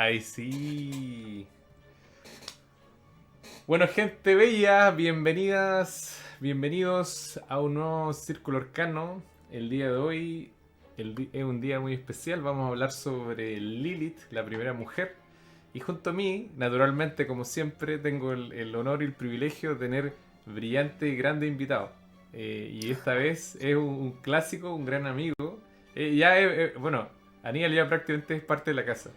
Ahí sí. Bueno, gente bella, bienvenidos a un nuevo Círculo Arcano. El día de hoy es un día muy especial. Vamos a hablar sobre Lilith, la primera mujer. Y junto a mí, naturalmente, como siempre, tengo el honor y el privilegio de tener brillante y grande invitado. Y esta vez es un clásico, un gran amigo. Bueno, Aníbal ya prácticamente es parte de la casa.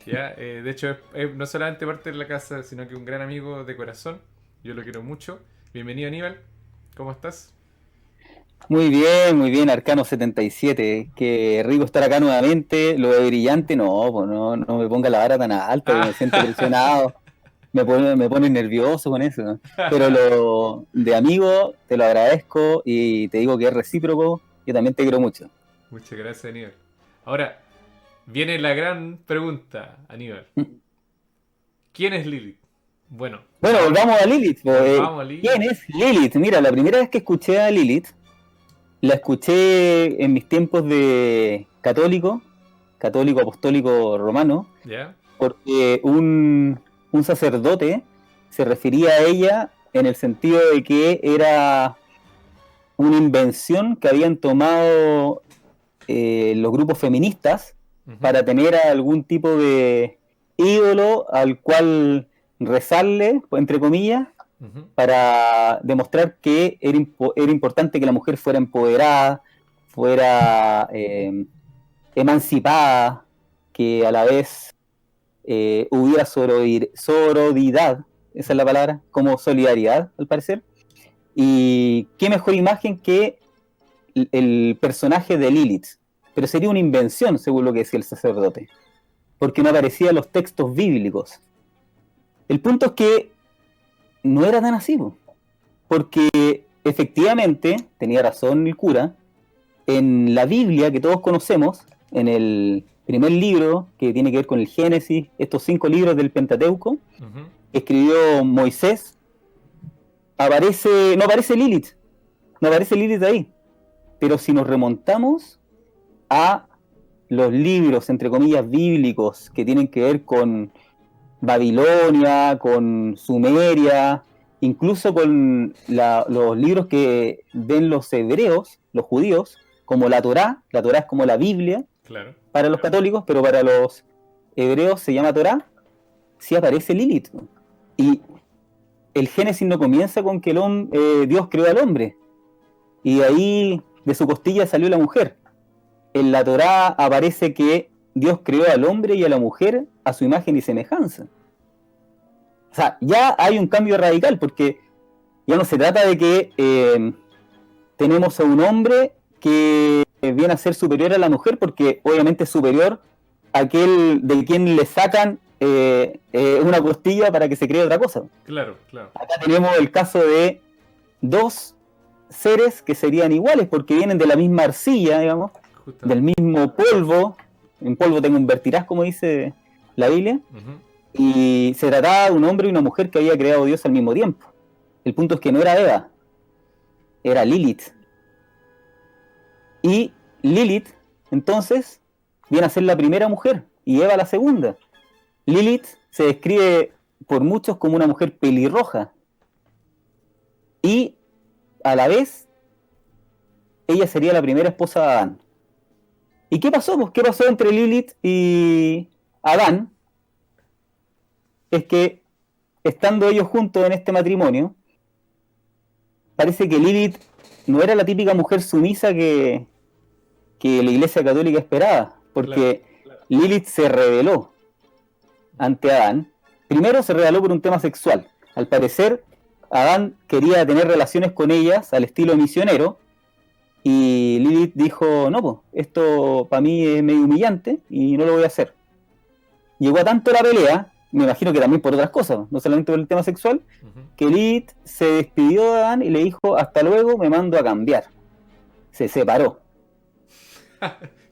¿Ya? De hecho, es no solamente parte de la casa, sino que un gran amigo de corazón. Yo lo quiero mucho. Bienvenido, Aníbal. ¿Cómo estás? Muy bien, Arcano 77. Qué rico estar acá nuevamente. Lo de brillante, no, pues no me ponga la vara tan alta, que me siento Ah, presionado, me pone nervioso con eso, ¿no? Pero lo de amigo, te lo agradezco y te digo que es recíproco. Yo también te quiero mucho. Muchas gracias, Aníbal. Ahora, viene la gran pregunta, Aníbal. ¿Quién es Lilith? Bueno, Bueno, volvamos a Lilith, pues. volvamos a ¿Quién Lilith. es Lilith? Mira, la primera vez que escuché a Lilith, la escuché en mis tiempos de católico apostólico romano, ¿Ya? porque un sacerdote se refería a ella en el sentido de que era una invención que habían tomado los grupos feministas Ujú, para tener a algún tipo de ídolo al cual rezarle, entre comillas, ujú. para demostrar que era importante que la mujer fuera empoderada, fuera emancipada, que a la vez hubiera sororidad, esa es la palabra, como solidaridad, al parecer. Y qué mejor imagen que el personaje de Lilith. Pero sería una invención, según lo que decía el sacerdote, porque no aparecía en los textos bíblicos. El punto es que no era tan así, porque efectivamente, tenía razón el cura, en la Biblia que todos conocemos, en el primer libro que tiene que ver con el Génesis, estos 5 libros del Pentateuco, Ujú. que escribió Moisés, no aparece Lilith ahí. Pero si nos remontamos a los libros, entre comillas, bíblicos, que tienen que ver con Babilonia, con Sumeria, incluso con los libros que ven los hebreos, los judíos, como la Torá es como la Biblia Claro. para los católicos, pero para los hebreos se llama Torá, sí aparece Lilith. Y el Génesis no comienza con que Dios creó al hombre, y de ahí de su costilla salió la mujer. En la Torá aparece que Dios creó al hombre y a la mujer a su imagen y semejanza. O sea, ya hay un cambio radical, porque ya no se trata de que tenemos a un hombre que viene a ser superior a la mujer, porque obviamente es superior a aquel de quien le sacan una costilla para que se cree otra cosa. Claro, claro. Acá tenemos el caso de dos seres que serían iguales, porque vienen de la misma arcilla, digamos, del Justamente. mismo polvo. En polvo te convertirás, como dice la Biblia. Ujú. Y se trataba de un hombre y una mujer que había creado Dios al mismo tiempo. El punto es que no era Eva, era Lilith. Y Lilith, entonces, viene a ser la primera mujer y Eva la segunda. Lilith se describe por muchos como una mujer pelirroja y a la vez ella sería la primera esposa de Adán. ¿Y qué pasó? Pues, ¿qué pasó entre Lilith y Adán? Es que estando ellos juntos en este matrimonio, parece que Lilith no era la típica mujer sumisa que la Iglesia Católica esperaba, Claro. porque Lilith se rebeló ante Adán. Primero se rebeló por un tema sexual. Al parecer, Adán quería tener relaciones con ellas al estilo misionero, y Lilith dijo, no, pues, esto para mí es medio humillante y no lo voy a hacer. Llegó a tanto la pelea, me imagino que también por otras cosas, no solamente por el tema sexual, Ujú. que Lilith se despidió de Adán y le dijo, hasta luego, me mando a cambiar. Se separó.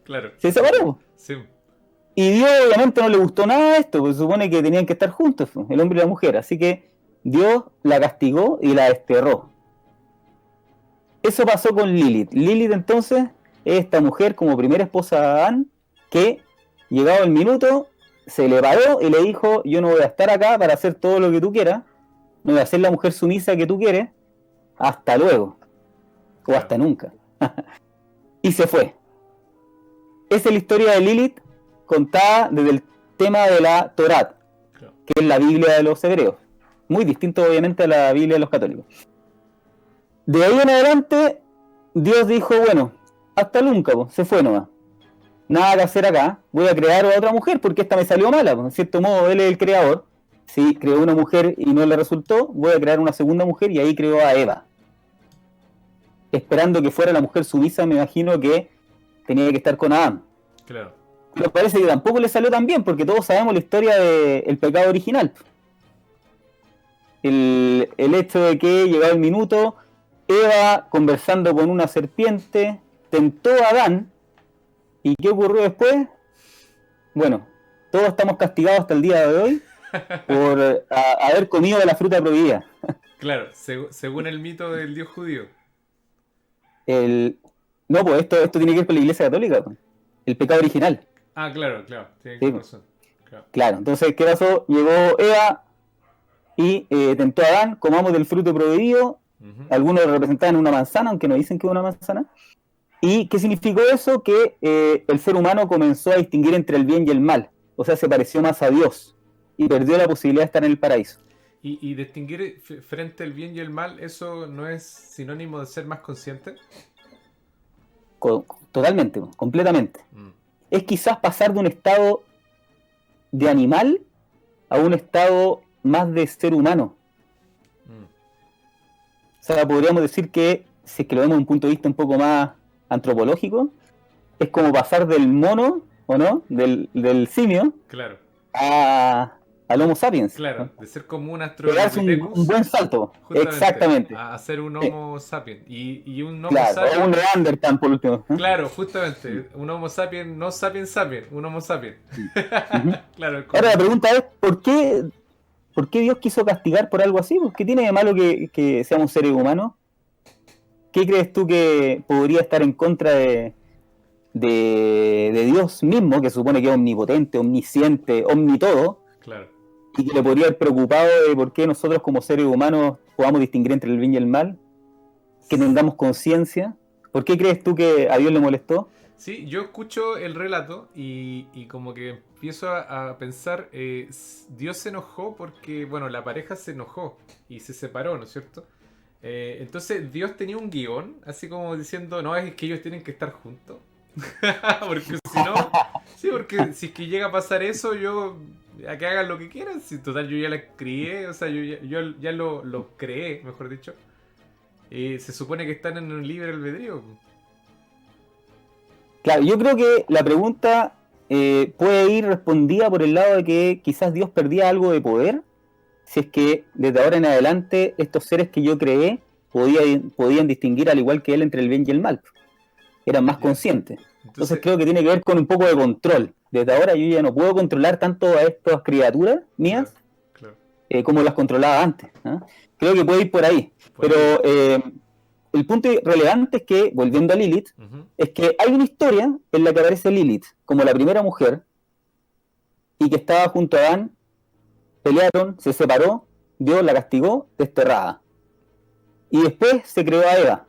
Claro. Se separó. Sí. Y Dios obviamente no le gustó nada esto, porque se supone que tenían que estar juntos, el hombre y la mujer. Así que Dios la castigó y la desterró. Eso pasó con Lilith. Lilith entonces es esta mujer como primera esposa de Adán que, llegado el minuto, se le paró y le dijo, yo no voy a estar acá para hacer todo lo que tú quieras, no voy a ser la mujer sumisa que tú quieres, hasta luego, o Claro, hasta nunca. Y se fue. Esa es la historia de Lilith contada desde el tema de la Torá, claro. que es la Biblia de los hebreos. Muy distinto, obviamente, a la Biblia de los católicos. De ahí en adelante, Dios dijo, bueno, hasta nunca, po, se fue nomás. Nada que hacer acá, voy a crear a otra mujer porque esta me salió mala. Po. En cierto modo, él es el creador. Si creó una mujer y no le resultó, voy a crear una segunda mujer y ahí creó a Eva. Esperando que fuera la mujer sumisa, me imagino que tenía que estar con Adán. Claro. Pero parece que tampoco le salió tan bien porque todos sabemos la historia del pecado original. El hecho de que llegado el minuto, Eva, conversando con una serpiente, tentó a Adán. ¿Y qué ocurrió después? Bueno, todos estamos castigados hasta el día de hoy por haber comido de la fruta prohibida. Claro, según el mito del dios judío. El... No, pues esto tiene que ver con la Iglesia Católica. Pues. El pecado original. Ah, claro, claro, tienes Sí, razón. Claro. claro, entonces, ¿qué pasó? Llegó Eva y tentó a Adán, comamos del fruto prohibido. Ujú. Algunos representaban una manzana, aunque no dicen que es una manzana. ¿Y qué significó eso? Que el ser humano comenzó a distinguir entre el bien y el mal. O sea, se pareció más a Dios y perdió la posibilidad de estar en el paraíso. Y distinguir frente al bien y el mal, ¿eso no es sinónimo de ser más consciente? Totalmente, completamente. Mm, Es quizás pasar de un estado de animal a un estado más de ser humano. mm. O sea, podríamos decir que, si es que lo vemos desde un punto de vista un poco más antropológico, es como pasar del mono, ¿o no? Del simio Claro, al Homo sapiens. claro, ¿No? de ser como un Pegarse un Australopithecus, buen salto. justamente, Exactamente. a ser un Sí, Homo sapiens. Y un Homo claro, o un sapiens, Neandertal por último. ¿Eh? claro, justamente, un Homo sapiens, no sapiens sapiens, un Homo sapiens. Ujú. Claro, es Ahora la como... pregunta es, ¿por qué Dios quiso castigar por algo así? ¿Qué tiene de malo que seamos seres humanos? ¿Qué crees tú que podría estar en contra de Dios mismo, que supone que es omnipotente, omnisciente, omnitodo, Claro. y que le podría haber preocupado de por qué nosotros como seres humanos podamos distinguir entre el bien y el mal, que tengamos conciencia? ¿Por qué crees tú que a Dios le molestó? Sí, yo escucho el relato y como que empiezo a pensar, Dios se enojó porque, bueno, la pareja se enojó y se separó, ¿no es cierto? Entonces Dios tenía un guión, así como diciendo, no, es que ellos tienen que estar juntos. Porque si no, sí, porque si es que llega a pasar eso, yo, a que hagan lo que quieran, si total yo ya la crié, o sea, yo ya lo creé, mejor dicho. Se supone que están en un libre albedrío. Claro, yo creo que la pregunta puede ir respondida por el lado de que quizás Dios perdía algo de poder, si es que desde ahora en adelante estos seres que yo creé podían distinguir al igual que él entre el bien y el mal, eran más Ya. conscientes. Entonces Entonces, creo que tiene que ver con un poco de control. Desde ahora yo ya no puedo controlar tanto a estas criaturas claro, mías claro. como las controlaba antes. ¿Eh? Creo que puede ir por ahí. Por Pero ahí. el punto relevante es que, volviendo a Lilith, Ujú. es que hay una historia en la que aparece Lilith como la primera mujer y que estaba junto a Adán, pelearon, se separó, Dios la castigó, desterrada. Y después se creó a Eva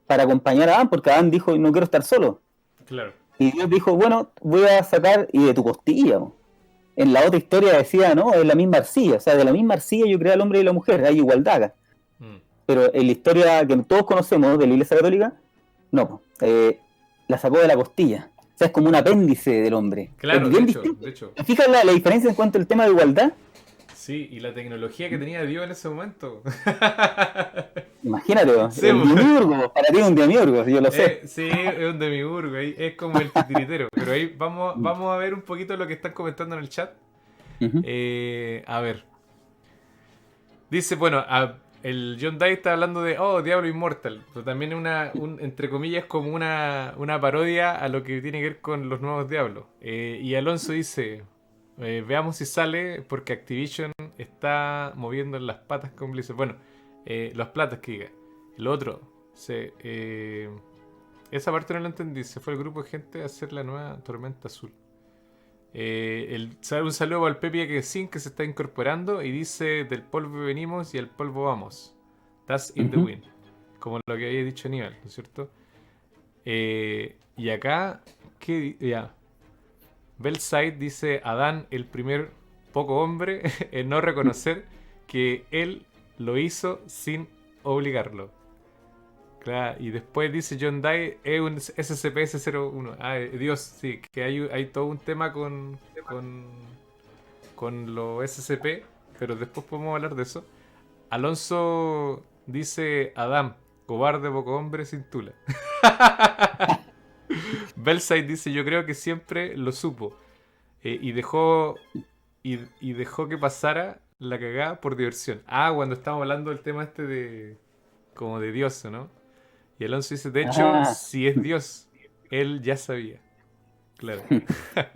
para acompañar a Adán, porque Adán dijo, no quiero estar solo. Claro. Y Dios dijo, bueno, voy a sacar y de tu costilla. En la otra historia decía, no, es la misma arcilla, o sea, de la misma arcilla yo creé al hombre y la mujer, hay igualdad acá. Mm. Pero en la historia que todos conocemos de la Iglesia Católica, no, la sacó de la costilla. O sea, es como un apéndice del hombre. Es Claro, de bien hecho, distinto. de hecho. Fíjate la diferencia en cuanto al tema de igualdad. Sí, y la tecnología que tenía Dios en ese momento. Imagínate, Sí, el pues. demiurgo, para ti es un demiurgo, yo lo sé. Sí, es un demiurgo, es como el titiritero. Pero ahí vamos a ver un poquito lo que están comentando en el chat. Ujú. A ver. Dice, bueno, el John Day está hablando de, oh, Diablo Immortal. Pero también es entre comillas, como una parodia a lo que tiene que ver con los nuevos Diablos. Y Alonso dice, veamos si sale, porque Activision está moviendo las patas con Blizzard. Bueno, las platas que diga. El otro, esa parte no la entendí. Se fue el grupo de gente a hacer la nueva Tormenta Azul. Un saludo al Pepe Kesin que se está incorporando y dice: del polvo venimos y al polvo vamos. That's in the wind. Como lo que había dicho Aníbal, ¿no es cierto? Y acá, ya. Belside dice: Adán, el primer poco hombre, en no reconocer que él lo hizo sin obligarlo. Claro, y después dice John Dye, es un SCP-S01. Ah, Dios, sí, que hay todo un tema con los SCP, pero después podemos hablar de eso. Alonso dice: Adam, cobarde poco hombre sin tula. Belside dice: yo creo que siempre lo supo. Y dejó que pasara la cagada por diversión. Ah, cuando estábamos hablando del tema este de como de Dios, ¿no? Y Alonso dice: de hecho, Ah, si es Dios, él ya sabía. Claro.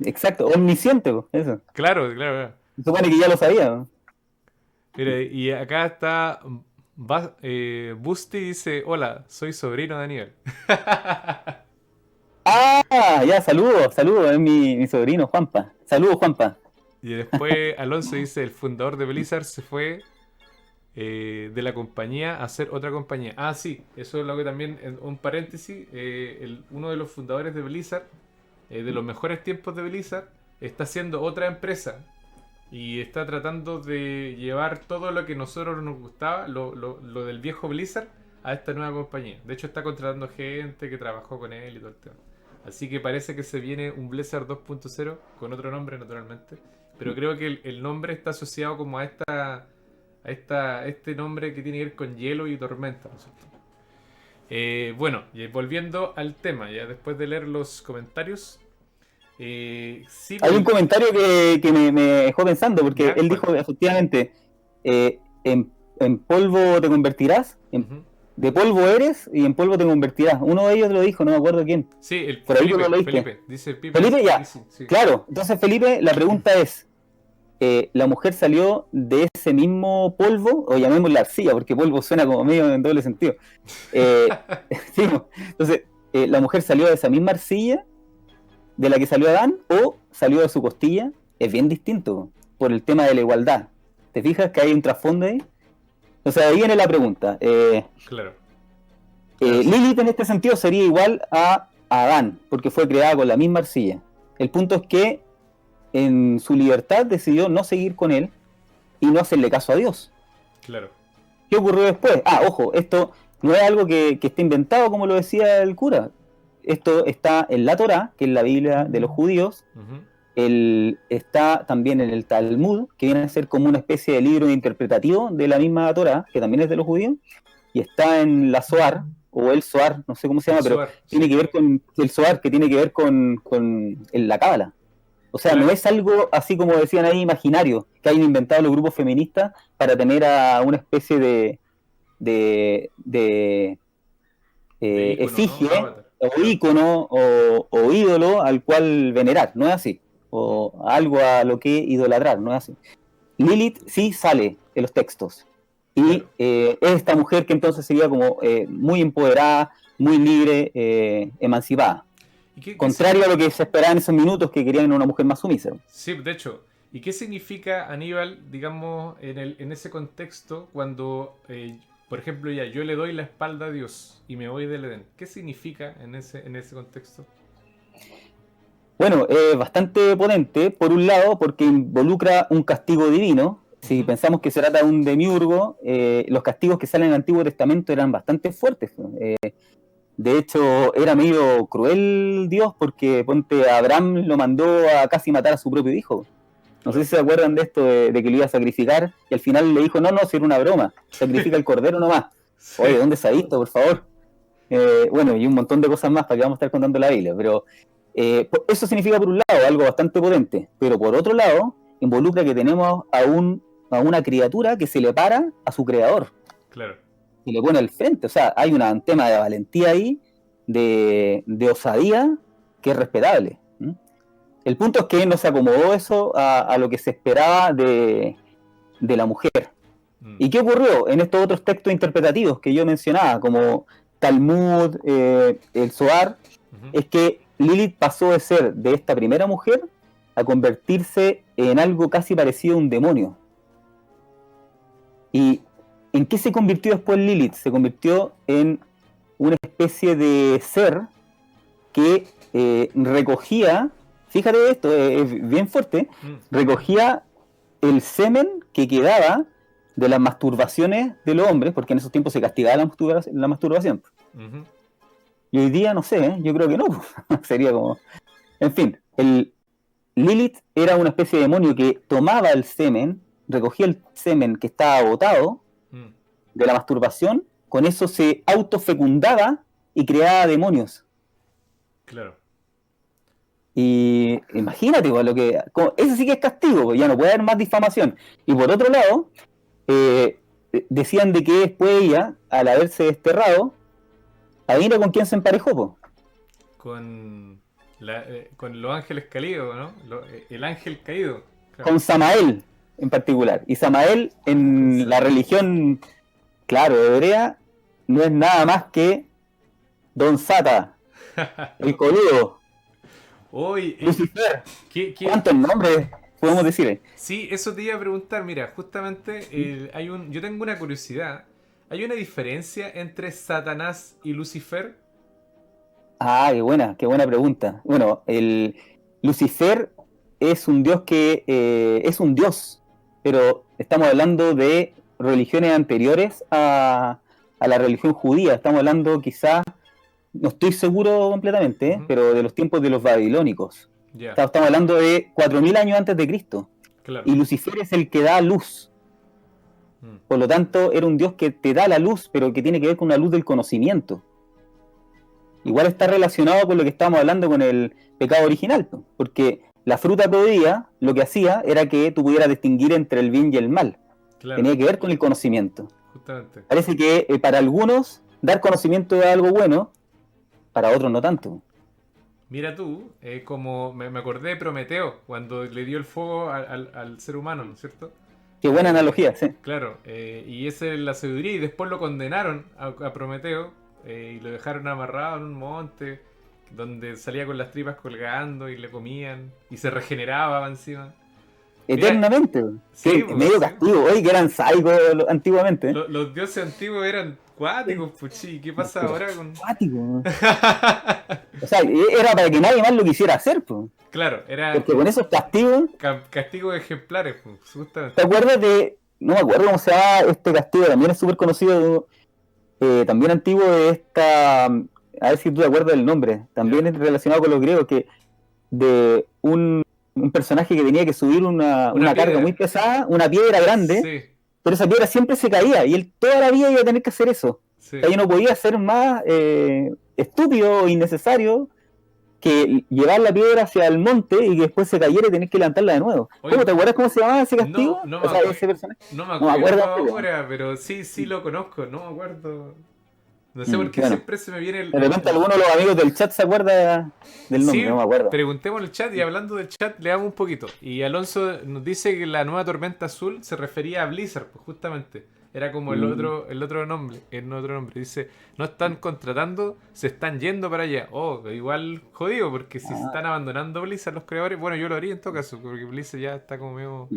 exacto, omnisciente, po, eso. Claro, claro, claro. Se supone que ya lo sabía, po. Mira, y acá está Busti dice: hola, soy sobrino de Aníbal. Ah, ya, saludos, es mi sobrino Juanpa. Saludos, Juanpa. Y después Alonso dice: el fundador de Blizzard se fue de la compañía a hacer otra compañía. Ah, sí, eso es lo que también, en un paréntesis, uno de los fundadores de Blizzard, de los mejores tiempos de Blizzard, está haciendo otra empresa y está tratando de llevar todo lo que nosotros nos gustaba, lo del viejo Blizzard, a esta nueva compañía. De hecho, está contratando gente que trabajó con él y todo el tema. Así que parece que se viene un Blizzard 2.0 con otro nombre, naturalmente. Pero creo que el nombre está asociado como a este nombre que tiene que ver con hielo y tormenta, ¿no es cierto? Bueno, y volviendo al tema, ya después de leer los comentarios, sí, Hay un comentario que me dejó pensando, porque ¿ya? él ¿Cuál? dijo efectivamente, en polvo te convertirás, Ujú. de polvo eres y en polvo te convertirás. Uno de ellos lo dijo, no me acuerdo quién. Sí, el Por ahí tú lo Felipe, leíste. Felipe, dice el Pipe. Felipe, ya, Sí, sí. claro. Entonces, Felipe, la pregunta es, ¿la mujer salió de ese mismo polvo? O llamémosla arcilla, porque polvo suena como medio en doble sentido. Sí, no. Entonces, ¿la mujer salió de esa misma arcilla de la que salió Adán o salió de su costilla? Es bien distinto por el tema de la igualdad. ¿Te fijas que hay un trasfondo ahí? O sea, ahí viene la pregunta. Claro. Claro, sí. Lilith en este sentido sería igual a Adán, porque fue creada con la misma arcilla. El punto es que en su libertad decidió no seguir con él y no hacerle caso a Dios. Claro. ¿Qué ocurrió después? Ah, ojo, esto no es algo que esté inventado como lo decía el cura. Esto está en la Torá, que es la Biblia de los judíos. Ujú. Está también en el Talmud, que viene a ser como una especie de libro interpretativo de la misma Torá, que también es de los judíos. Y está en la Zohar, o el Zohar, no sé cómo se El llama, pero Suar, tiene sí. que ver con el Zohar, que tiene que ver con la Cábala. O sea, no Claro. es algo así como decían ahí imaginario, que hayan inventado los grupos feministas para tener a una especie de De ícono, ¿no? efigie Avatar. o Claro. ícono o ídolo al cual venerar, no es así. Mm. O algo a lo que idolatrar, no es así. Lilith sí sale de los textos. Y Claro. es esta mujer que entonces sería como muy empoderada, muy libre, emancipada. ¿Y qué Contrario a lo que se esperaba en esos minutos que querían una mujer más sumisa. Sí, de hecho. ¿Y qué significa Aníbal, digamos, en ese contexto, cuando, por ejemplo, ya yo le doy la espalda a Dios y me voy del Edén? ¿Qué significa en ese contexto? Bueno, es bastante potente, por un lado, porque involucra un castigo divino. Si Ujú. pensamos que se trata de un demiurgo, los castigos que salen en el Antiguo Testamento eran bastante fuertes. De hecho, era medio cruel Dios porque, ponte, Abraham lo mandó a casi matar a su propio hijo. No sé Claro. si se acuerdan de esto, de que lo iba a sacrificar, y al final le dijo, no, si era una broma, sacrifica el cordero nomás. Oye, Sí. ¿dónde se ha visto, por favor? Bueno, y un montón de cosas más para que vamos a estar contando la Biblia, pero eso significa por un lado algo bastante potente, pero por otro lado involucra que tenemos a una criatura que se le para a su creador Claro. y le pone al frente. O sea, hay un tema de valentía ahí, de osadía, que es respetable. ¿Mm? El punto es que no se acomodó eso a lo que se esperaba de la mujer. Mm. ¿Y qué ocurrió en estos otros textos interpretativos que yo mencionaba, como Talmud, el Zohar? Ujú. Es que Lilith pasó de ser de esta primera mujer a convertirse en algo casi parecido a un demonio. ¿Y en qué se convirtió después Lilith? Se convirtió en una especie de ser que recogía, fíjate esto, es bien fuerte, recogía el semen que quedaba de las masturbaciones de los hombres, porque en esos tiempos se castigaba la masturbación. Ujú. Y hoy día, no sé, yo creo que no, sería como... En fin, Lilith era una especie de demonio que tomaba el semen, recogía el semen que estaba botado Mm. de la masturbación, con eso se autofecundaba y creaba demonios. Claro. Y imagínate, pues, eso sí que es castigo, pues, ya no puede haber más difamación. Y por otro lado, decían de que después ella, al haberse desterrado, adivina con quién se emparejó, pues. Con los ángeles caídos, ¿no? El ángel caído. Claro. Con Samael en particular. Y Samael en la religión, claro, hebrea, no es nada más que Don Sata, el coludo, Hoy, Lucifer. ¿qué? ¿Cuántos nombres podemos decir? Sí, eso te iba a preguntar. Mira, justamente yo tengo una curiosidad. ¿Hay una diferencia entre Satanás y Lucifer? Ah, qué buena pregunta. Bueno, el Lucifer es un dios que es un dios, pero estamos hablando de religiones anteriores a la religión judía. Estamos hablando quizás, no estoy seguro completamente, Ujú. pero de los tiempos de los babilónicos. Ya, Estamos hablando de 4000 años antes de Cristo. claro. Y Lucifer es el que da luz. Mm. Por lo tanto, era un dios que te da la luz, pero que tiene que ver con la luz del conocimiento. Igual está relacionado con lo que estábamos hablando con el pecado original, porque la fruta prohibida lo que hacía era que tú pudieras distinguir entre el bien y el mal. Claro, Tenía que ver con el conocimiento. justamente. Parece que para algunos dar conocimiento es algo bueno, para otros no tanto. Mira tú, como me acordé de Prometeo, cuando le dio el fuego al ser humano, ¿no es cierto? Qué buena analogía, sí. Claro, y esa es la sabiduría, y después lo condenaron a Prometeo y lo dejaron amarrado en un monte donde salía con las tripas colgando y le comían y se regeneraba encima. Mira, Eternamente. sí, Qué pues, medio sí. castigo. Oye, que eran sádicos antiguamente. Los dioses antiguos eran cuáticos, puchi. ¿Qué pasa ahora con...? Cuático. O sea, era para que nadie más lo quisiera hacer, pues. Claro, era Porque con esos castigos, castigos ejemplares, pues, justamente. ¿te acuerdas de...? No me acuerdo cómo se llama este castigo, también es súper conocido, también antiguo de esta... A ver si tú te acuerdas del nombre. También Ya. es relacionado con los griegos, que de un personaje que tenía que subir una carga piedra. muy pesada, una piedra grande, Sí, pero esa piedra siempre se caía y él toda la vida iba a tener que hacer eso. sí. O sea, yo no podía ser más estúpido o innecesario que llevar la piedra hacia el monte y que después se cayera y tener que levantarla de nuevo. Oye, ¿Cómo te acuerdas cómo se llamaba ese castigo? no O sea, ese personaje. no me No me acuerdo acuerdo. ahora, pero sí lo conozco, no me acuerdo. No sé por qué Bueno, siempre se me viene de repente alguno de los amigos del chat se acuerda del nombre, Sí, no me acuerdo. preguntemos en el chat y hablando del chat, leamos un poquito. Y Alonso nos dice que la nueva tormenta azul se refería a Blizzard, pues justamente. Era como el otro nombre, Dice, no están contratando, se están yendo para allá. Oh, igual jodido, porque si se están abandonando Blizzard los creadores, bueno, yo lo haría en todo caso, porque Blizzard ya está como medio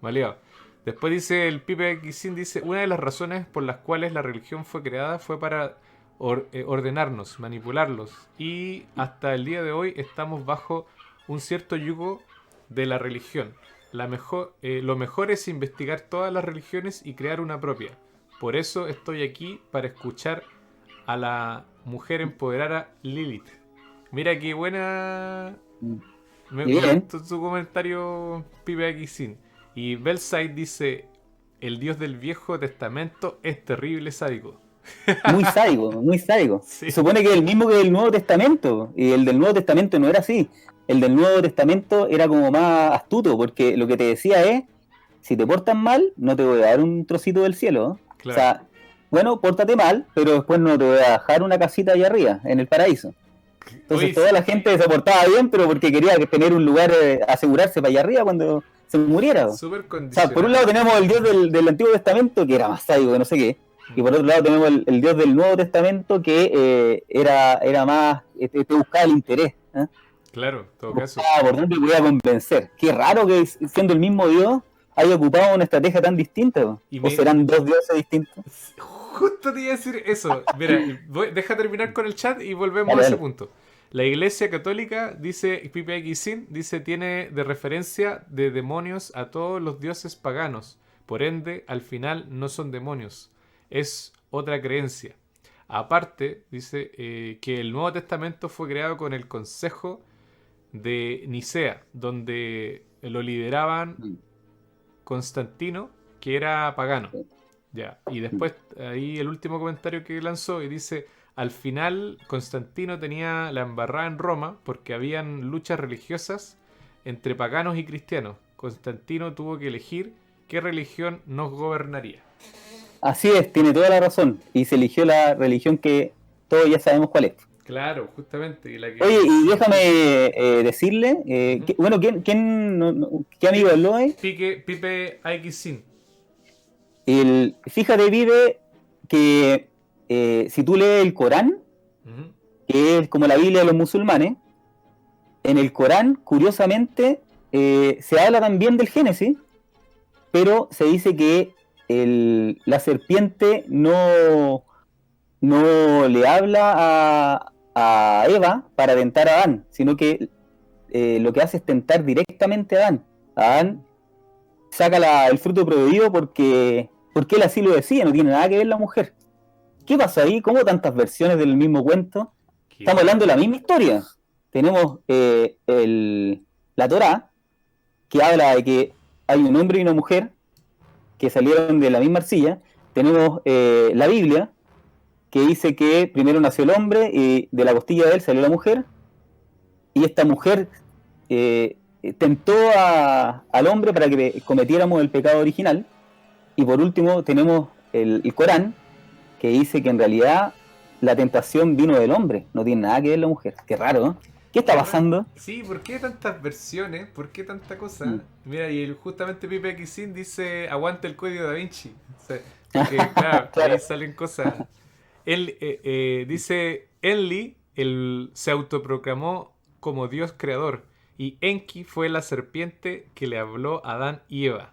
maleado. Después dice el Pipe Xin, dice, una de las razones por las cuales la religión fue creada fue para ordenarnos, manipularlos. Y hasta el día de hoy estamos bajo un cierto yugo de la religión. Lo mejor es investigar todas las religiones y crear una propia. Por eso estoy aquí para escuchar a la mujer empoderada Lilith. Mira qué buena... Me gustó tu comentario, Pipe Xin. Y Belside dice, el Dios del Viejo Testamento es terrible sádico. Muy sádico, muy sádico. Sí. Se supone que es el mismo que el Nuevo Testamento, y el del Nuevo Testamento no era así. El del Nuevo Testamento era como más astuto, porque lo que te decía es, si te portas mal, no te voy a dar un trocito del cielo. Claro. O sea, bueno, pórtate mal, pero después no te voy a dejar una casita allá arriba, en el paraíso. Entonces Oye, toda la gente se portaba bien, pero porque quería tener un lugar, asegurarse para allá arriba cuando se muriera. Súper O condicionado. sea, por un lado tenemos el Dios del Antiguo Testamento, que era más sádico que no sé qué, y por otro lado tenemos el Dios del Nuevo Testamento, que era más, te buscaba el interés. Claro, en todo caso. ¿Por dónde voy a convencer? Qué raro que siendo el mismo Dios haya ocupado una estrategia tan distinta. Y ¿O serán dos dioses distintos? Justo te iba a decir eso. Mira, deja terminar con el chat y volvemos Dale, a ese dale. punto. La Iglesia Católica, dice Pipe Xin, dice tiene de referencia de demonios a todos los dioses paganos. Por ende, al final no son demonios. Es otra creencia. Aparte, dice que el Nuevo Testamento fue creado con el Consejo de Nicea, donde lo lideraban Mm. Constantino, que era pagano. Ya. Y después, ahí el último comentario que lanzó y dice: al final, Constantino tenía la embarrada en Roma porque habían luchas religiosas entre paganos y cristianos. Constantino tuvo que elegir qué religión nos gobernaría. Así es, tiene toda la razón. Y se eligió la religión que todos ya sabemos cuál es. Claro, justamente. Y la que... Oye, y déjame decirle, Ujú. bueno, ¿qué amigo habló? Pipe Aiksin. Fíjate, Vive, que si tú lees el Corán, Ujú. que es como la Biblia de los musulmanes, en el Corán, curiosamente, se habla también del Génesis, pero se dice que la serpiente no le habla a Eva para tentar a Adán, sino que lo que hace es tentar directamente a Adán. Adán saca el fruto prohibido porque él así lo decía, no tiene nada que ver la mujer. ¿Qué pasa ahí? ¿Cómo tantas versiones del mismo cuento? Qué Estamos hablando de la raro. misma historia. Tenemos la Torá, que habla de que hay un hombre y una mujer que salieron de la misma arcilla. Tenemos la Biblia, que dice que primero nació el hombre y de la costilla de él salió la mujer, y esta mujer tentó al hombre para que cometiéramos el pecado original. Y por último tenemos el Corán, que dice que en realidad la tentación vino del hombre, no tiene nada que ver la mujer. Qué raro, ¿no? ¿Qué está Qué raro. pasando? Sí, ¿por qué tantas versiones? ¿Por qué tanta Mm. cosa? Mira, y justamente Pipe Kisin dice: aguanta el código da Vinci. O sea, porque, claro, Claro. ahí salen cosas. Él dice: Enli se autoproclamó como Dios creador. Y Enki fue la serpiente que le habló a Adán y Eva.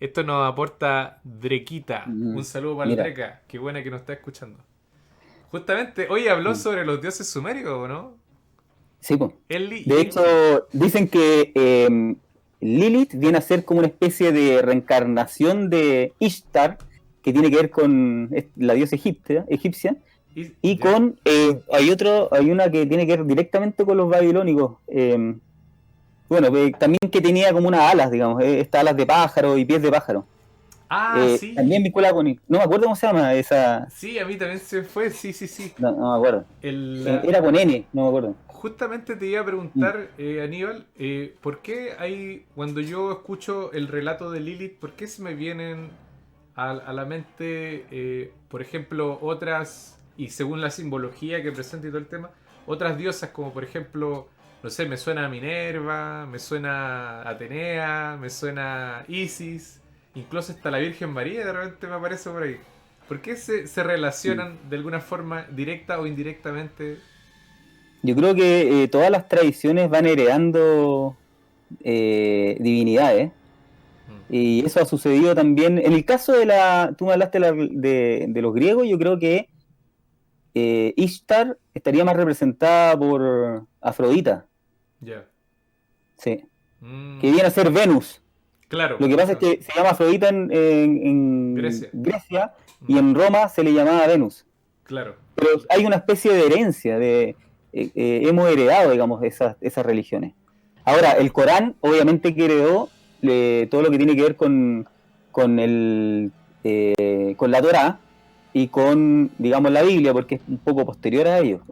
Esto nos aporta Drequita. Un saludo para el Mira, Dreca. Qué buena que nos está escuchando. Justamente, hoy habló mm, sobre los dioses sumerios, ¿o no? sí, pues. Enli y De Enki. hecho, dicen que Lilith viene a ser como una especie de reencarnación de Ishtar, que tiene que ver con la diosa egipcia, y Ya. con hay una que tiene que ver directamente con los babilónicos. Bueno, también que tenía como unas alas, digamos, estas alas de pájaro y pies de pájaro. Ah, También sí. vinculada con, no me acuerdo cómo se llama esa, Sí, a mí también se fue. Sí, sí, sí. no me acuerdo. El, Era con N, no me acuerdo. justamente te iba a Mm. preguntar, Aníbal, ¿por qué hay, cuando yo escucho el relato de Lilith, por qué se me vienen a la mente, por ejemplo, otras, y según la simbología que presenta y todo el tema, otras diosas como por ejemplo, no sé, me suena a Minerva, me suena a Atenea, me suena a Isis, incluso hasta la Virgen María de repente me aparece por ahí. ¿Por qué se Mm. relacionan de alguna forma directa o indirectamente? Yo creo que todas las tradiciones van heredando divinidades. Mm. Y eso ha sucedido también. En el caso tú me hablaste de los griegos, yo creo que Ishtar estaría más representada por Afrodita, Ya. sí, que Mm, viene a ser Venus. claro, Lo que pasa es eso. que se llama Afrodita en Grecia. Grecia y Mm, en Roma se le llamaba Venus. claro. Pero hay una especie de herencia, hemos heredado, digamos, esas religiones. Ahora, el Corán obviamente que heredó todo lo que tiene que ver con, con la Torá y con, digamos, la Biblia, porque es un poco posterior a ellos.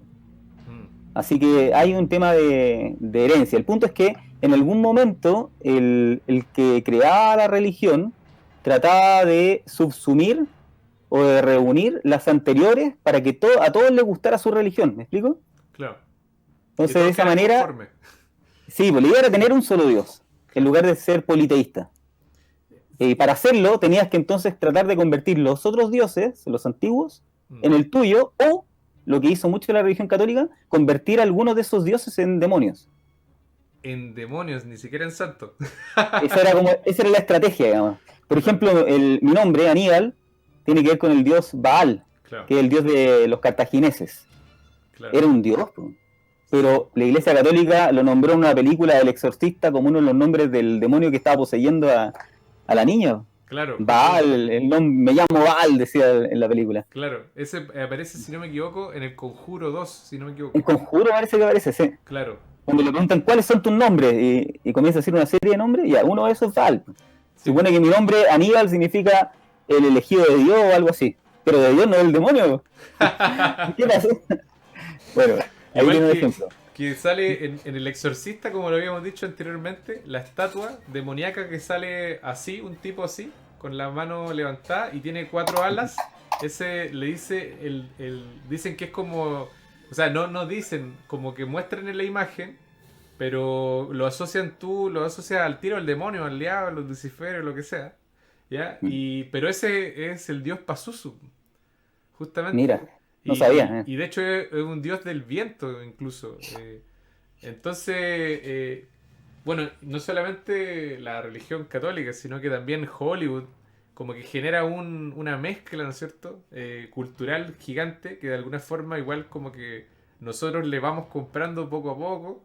Mm, Así que hay un tema de herencia. El punto es que en algún momento el que creaba la religión trataba de subsumir o de reunir las anteriores para que a todos les gustara su religión. ¿Me explico? claro. Que Entonces, de todos esa quedan manera, conformes. sí, pues la idea era tener un solo Dios, en lugar de ser politeísta. Y para hacerlo, tenías que entonces tratar de convertir los otros dioses, los antiguos, Mm, en el tuyo, o, lo que hizo mucho la religión católica, convertir a algunos de esos dioses en demonios. en demonios, ni siquiera en santos. Esa era la estrategia, digamos. Por Claro, ejemplo, mi nombre, Aníbal, tiene que ver con el dios Baal, claro, que es el dios de los cartagineses. claro. Era un dios, po. Sí, Pero la Iglesia Católica lo nombró en una película del Exorcista como uno de los nombres del demonio que estaba poseyendo a la niña. claro, Baal, me llamo Baal, decía en la película. claro. Ese aparece, si no me equivoco, en el Conjuro 2 si no me En equivoco. Conjuro parece que aparece, sí. Claro, Cuando le preguntan cuáles son tus nombres y comienza a decir una serie de nombres, ya, uno de esos es Baal. sí. Supone que mi nombre, Aníbal, significa el elegido de Dios o algo así. Pero de Dios no es el demonio. ¿Qué pasó? Bueno, ahí Igual tiene un ejemplo. que sale en El Exorcista, como lo habíamos dicho anteriormente, la estatua demoníaca que sale así, un tipo así, con la mano levantada y tiene 4 alas. Ese le dice, dicen que es como, o sea, no dicen, como que muestran en la imagen, pero lo asocias al tiro al demonio, al diablo, al Lucifer, lo que sea. ¿Ya? Pero ese es el dios Pazuzu, justamente. Mira, no sabía. Y de hecho es un dios del viento, incluso. Entonces, bueno, no solamente la religión católica, sino que también Hollywood, como que genera una mezcla, ¿no es cierto? Cultural gigante, que de alguna forma igual como que nosotros le vamos comprando poco a poco.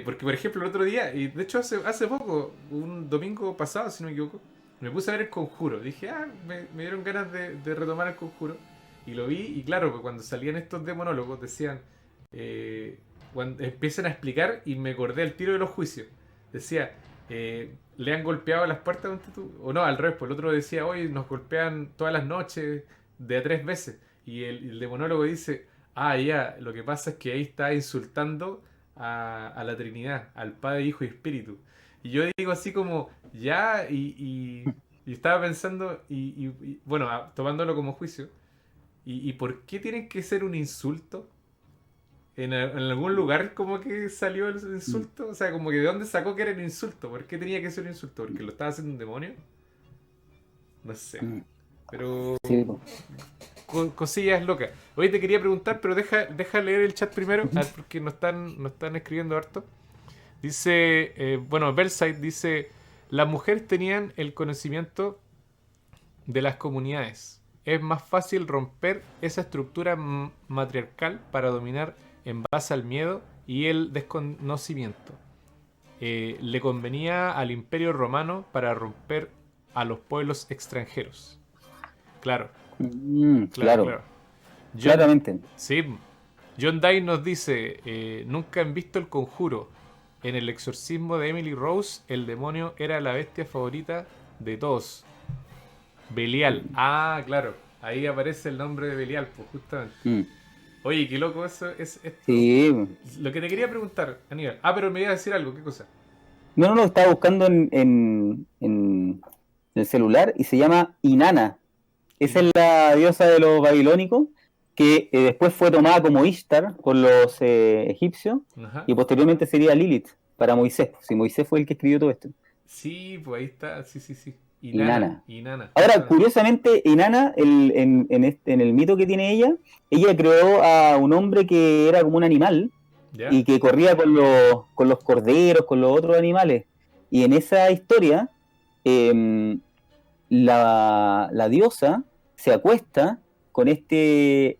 Porque, por ejemplo, el otro día, y de hecho hace poco, un domingo pasado, si no me equivoco, me puse a ver El Conjuro. Dije, me dieron ganas de retomar El Conjuro. Y lo vi, y claro, pues cuando salían estos demonólogos decían, eh, cuando empiezan a explicar, y me acordé al tiro de los juicios. Decía, le han golpeado las puertas, ponte tú? O no, al revés, pues el otro decía, hoy nos golpean todas las noches, de a 3 veces. Y el demonólogo dice, ya, lo que pasa es que ahí está insultando a la Trinidad, al Padre, Hijo y Espíritu. Y yo digo así como, ya, y estaba pensando, bueno, tomándolo como juicio, ¿y por qué tienen que ser un insulto? En algún lugar como que salió el insulto, o sea, como que de dónde sacó que era un insulto, ¿por qué tenía que ser un insulto? ¿Porque lo estaba haciendo un demonio? No sé, pero Sí, po. cosillas locas. Hoy te quería preguntar, pero deja leer el chat primero, a ver, porque nos están escribiendo harto. Dice, bueno, Belside dice, las mujeres tenían el conocimiento de las comunidades. Es más fácil romper esa estructura matriarcal para dominar en base al miedo y el desconocimiento. Le convenía al imperio romano para romper a los pueblos extranjeros. Claro, claro, Claro, claro. John, claramente. sí, John Dye nos dice, nunca han visto El Conjuro. En el exorcismo de Emily Rose, el demonio era la bestia favorita de todos. Belial. Ah, claro. Ahí aparece el nombre de Belial, pues justamente. Mm. Oye, qué loco eso es esto. Sí. Lo que te quería preguntar, Aníbal. Pero me iba a decir algo, ¿qué cosa? No, estaba buscando en el celular y se llama Inanna. Esa es Ina. la diosa de los babilónicos que después fue tomada como Ishtar por los egipcios Ajá. y posteriormente sería Lilith para Moisés. Si Moisés fue el que escribió todo esto. Sí, pues ahí está. Sí, sí, sí. Inanna. Inanna. Inanna, Ahora, justamente. curiosamente, Inanna, en el mito que tiene ella creó a un hombre que era como un animal ¿Ya? y que corría con los corderos, con los otros animales. Y en esa historia, eh, la diosa se acuesta con este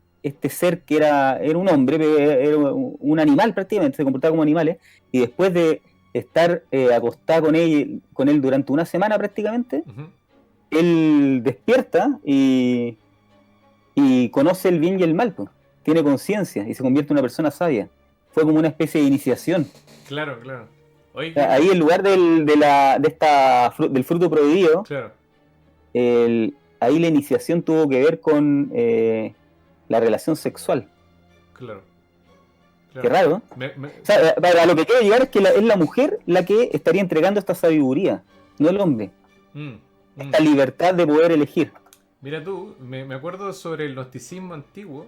ser que era un hombre, pero era un animal prácticamente, se comportaba como animales, y después de estar acostada con él durante una semana prácticamente, Ujú. él despierta y conoce el bien y el mal, pues. Tiene conciencia y se convierte en una persona sabia. Fue como una especie de iniciación. Claro, claro. Oye, O sea, ahí en lugar del fruto prohibido, claro, ahí la iniciación tuvo que ver con la relación sexual. claro, Qué claro. raro, ¿eh? O sea, para lo que quiero llegar es que es la mujer la que estaría entregando esta sabiduría, no el hombre. Mm, mm. Esta libertad de poder elegir. Mira tú, me acuerdo sobre el gnosticismo antiguo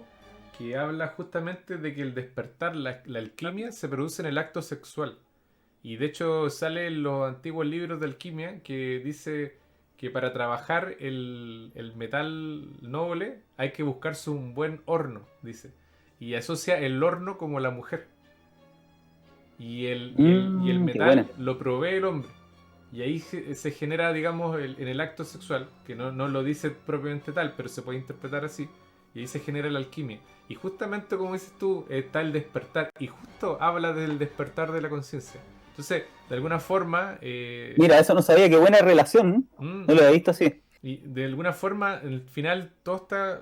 que habla justamente de que el despertar, la alquimia, se produce en el acto sexual. Y de hecho sale en los antiguos libros de alquimia que dice que para trabajar el metal noble hay que buscarse un buen horno, dice. Y asocia el horno como la mujer. y el Qué buena. metal lo provee el hombre. Y ahí se genera, digamos, en el acto sexual, que no lo dice propiamente tal, pero se puede interpretar así, y ahí se genera la alquimia. Y justamente como dices tú, está el despertar, y justo habla del despertar de la conciencia. Entonces, de alguna forma, Mira, eso no sabía, qué buena relación. mm, No lo había visto así. y de alguna forma, al final todo está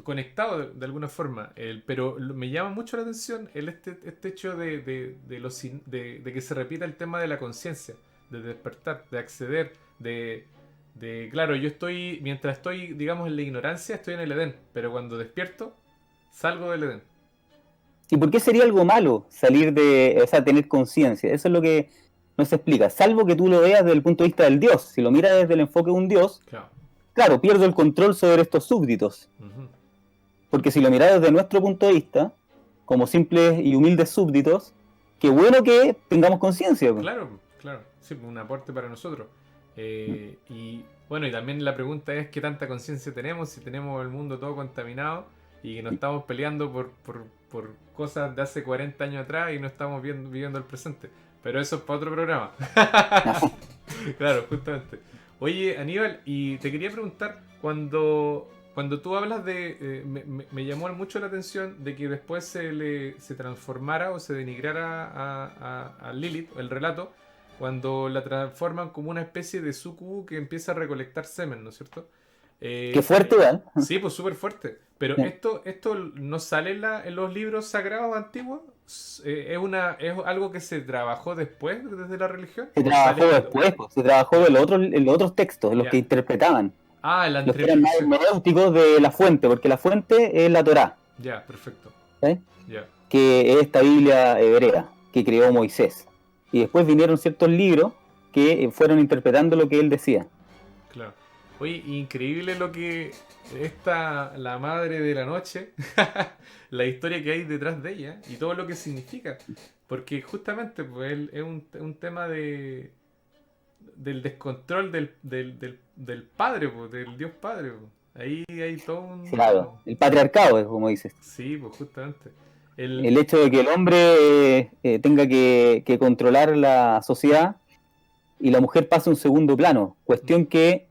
conectado de alguna forma. Pero me llama mucho la atención este hecho de que se repita el tema de la conciencia, de despertar, de acceder, claro, yo estoy, mientras estoy, digamos, en la ignorancia, estoy en el Edén, pero cuando despierto, salgo del Edén. ¿Y por qué sería algo malo salir de, o sea, tener conciencia? Eso es lo que no se explica. Salvo que tú lo veas desde el punto de vista del Dios. Si lo miras desde el enfoque de un Dios, Claro. claro, pierdo el control sobre estos súbditos. Ujú. Porque si lo miras desde nuestro punto de vista, como simples y humildes súbditos, qué bueno que tengamos conciencia, pues. Claro, claro, sí, un aporte para nosotros. Y bueno, y también la pregunta es qué tanta conciencia tenemos, si tenemos el mundo todo contaminado y que nos estamos peleando por cosas de hace 40 años atrás y no estamos viviendo el presente. Pero eso es para otro programa. Claro, justamente. Oye, Aníbal, y te quería preguntar, cuando tú hablas me llamó mucho la atención de que después se transformara o se denigrara a Lilith, el relato, cuando la transforman como una especie de sucubo que empieza a recolectar semen, ¿no es cierto? Qué Eh, fuerte, ¿verdad? sí, pues súper fuerte. Pero esto no sale en los libros sagrados antiguos. ¿Es algo que se trabajó después desde la religión? Se ¿O sale trabajó escrito? después, pues, se trabajó en los otros textos, en los que Ya. interpretaban, Ah, la los que eran más interpretación. hermenéuticos de la fuente, porque la fuente es la Torá, Ya, perfecto. ¿sí? Ya, Que es esta Biblia hebrea que creó Moisés. Y después vinieron ciertos libros que fueron interpretando lo que él decía. claro. Oye, increíble lo que la madre de la noche, la historia que hay detrás de ella y todo lo que significa. Porque justamente pues, es un tema del descontrol del padre, pues, del Dios Padre. Pues. Ahí hay todo Claro, el patriarcado, como dices. Sí, pues justamente. El... El hecho de que el hombre tenga que controlar la sociedad y la mujer pasa a un segundo plano. Cuestión que,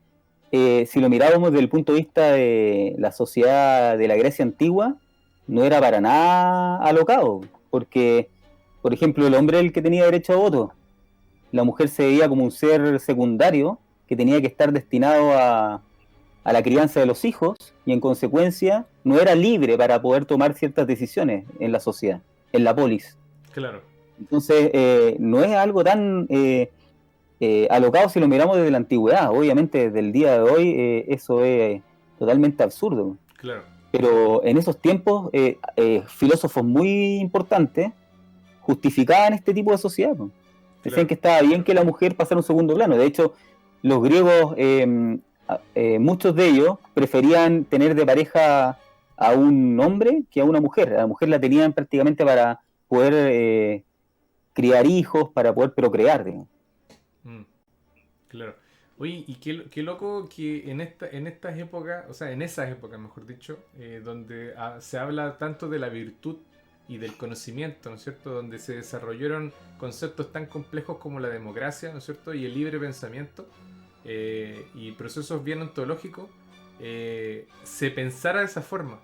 si lo mirábamos desde el punto de vista de la sociedad de la Grecia antigua, no era para nada alocado. Porque, por ejemplo, el hombre era el que tenía derecho a voto. La mujer se veía como un ser secundario que tenía que estar destinado a la crianza de los hijos y en consecuencia no era libre para poder tomar ciertas decisiones en la sociedad, en la polis. Claro, Entonces, no es algo tan alocado si lo miramos desde la antigüedad. Obviamente, desde el día de hoy, eso es totalmente absurdo. claro, Pero en esos tiempos, filósofos muy importantes justificaban este tipo de sociedad, pues. Decían claro. que estaba bien que la mujer pasara a un segundo plano. De hecho, los griegos, muchos de ellos, preferían tener de pareja a un hombre que a una mujer. A la mujer la tenían prácticamente para poder criar hijos, para poder procrear, digamos. Mm, claro. Oye, y qué loco que en estas épocas, o sea, en esas épocas, mejor dicho, donde se habla tanto de la virtud y del conocimiento, ¿no es cierto? Donde se desarrollaron conceptos tan complejos como la democracia, ¿no es cierto? Y el libre pensamiento, y procesos bien ontológicos, se pensara de esa forma.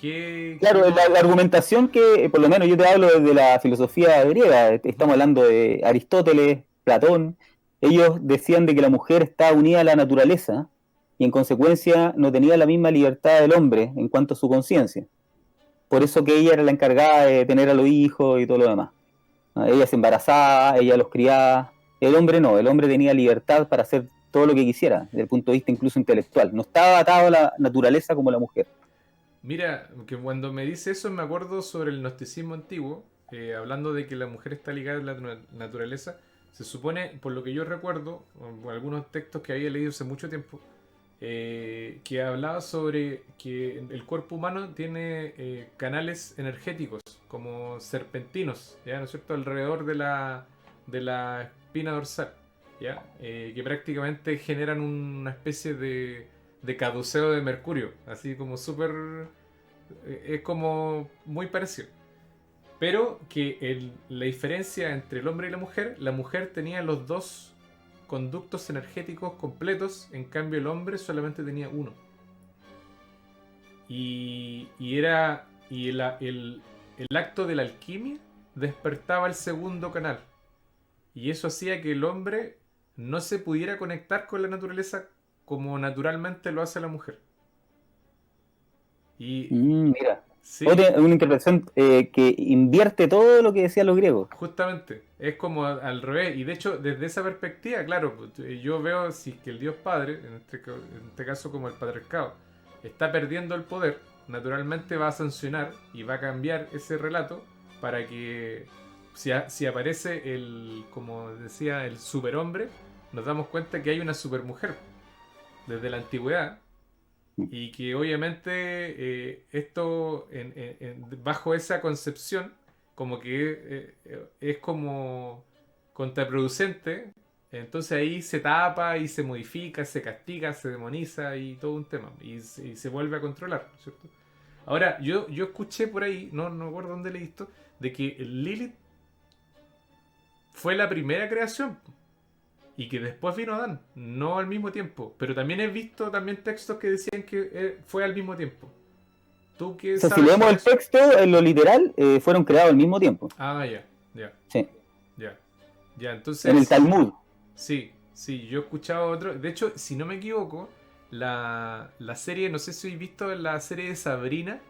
Qué Claro, loco. la argumentación que, por lo menos yo te hablo desde la filosofía griega, Ujú. estamos hablando de Aristóteles, Platón, ellos decían de que la mujer está unida a la naturaleza y en consecuencia no tenía la misma libertad del hombre en cuanto a su conciencia. Por eso que ella era la encargada de tener a los hijos y todo lo demás. Ella se embarazaba, ella los criaba, el hombre no, el hombre tenía libertad para hacer todo lo que quisiera, desde el punto de vista incluso intelectual. No estaba atado a la naturaleza como la mujer. Mira, que cuando me dice eso me acuerdo sobre el gnosticismo antiguo, hablando de que la mujer está ligada a la naturaleza. Se supone, por lo que yo recuerdo, o algunos textos que había leído hace mucho tiempo, que hablaba sobre que el cuerpo humano tiene canales energéticos, como serpentinos, ¿ya? ¿No es cierto?, alrededor de la espina dorsal, ¿ya? Que prácticamente generan una especie de caduceo de mercurio, así como súper... es como muy parecido. Pero que la diferencia entre el hombre y la mujer tenía los dos conductos energéticos completos, en cambio el hombre solamente tenía uno. Y el acto de la alquimia despertaba el segundo canal. Y eso hacía que el hombre no se pudiera conectar con la naturaleza como naturalmente lo hace la mujer. Y Mira. sí, Una interpretación que invierte todo lo que decían los griegos. justamente, es como al revés. Y de hecho, desde esa perspectiva, claro, pues, yo veo si que el Dios Padre, en este caso como el patriarcado, está perdiendo el poder, naturalmente va a sancionar y va a cambiar ese relato para que si aparece como decía, el superhombre, nos damos cuenta que hay una supermujer desde la antigüedad. Y que obviamente esto, bajo esa concepción, como que es como contraproducente, entonces ahí se tapa y se modifica, se castiga, se demoniza y todo un tema, y se vuelve a controlar, ¿cierto? Ahora, yo escuché por ahí, no recuerdo dónde leí esto, de que Lilith fue la primera creación. Y que después vino Adán, no al mismo tiempo. Pero también he visto también textos que decían que fue al mismo tiempo. ¿Tú O qué sea, si sabes leemos sobre el eso? texto, en lo literal, fueron creados al mismo tiempo. Ah, ya, ya, Sí. ya. Ya, En el entonces, Talmud. sí, sí, yo he escuchado otro. De hecho, si no me equivoco, la serie, no sé si habéis visto la serie de Sabrina,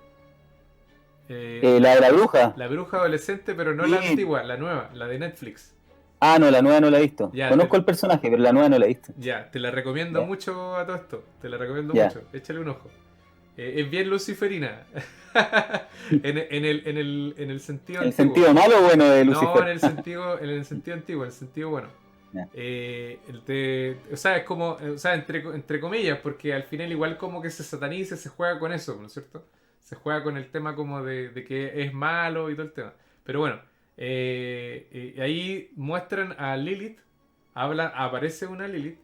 La de la bruja. la bruja adolescente, pero no la Sí. antigua, la nueva, la de Netflix. Ah, no, la nueva no la he visto. Ya, Conozco el personaje, pero la nueva no la he visto. te la recomiendo Ya, mucho a todo esto. Te la recomiendo ya. mucho. Échale un ojo. Es bien luciferina. En el sentido ¿El antiguo. sentido malo o bueno de No, Lucifer? en el sentido antiguo, en el sentido bueno. Ya. O sea, es como, o sea, entre comillas, porque al final igual como que se sataniza, se juega con eso, ¿no es cierto? Se juega con el tema como de que es malo y todo el tema. Pero bueno, ahí muestran a Lilith, aparece una Lilith,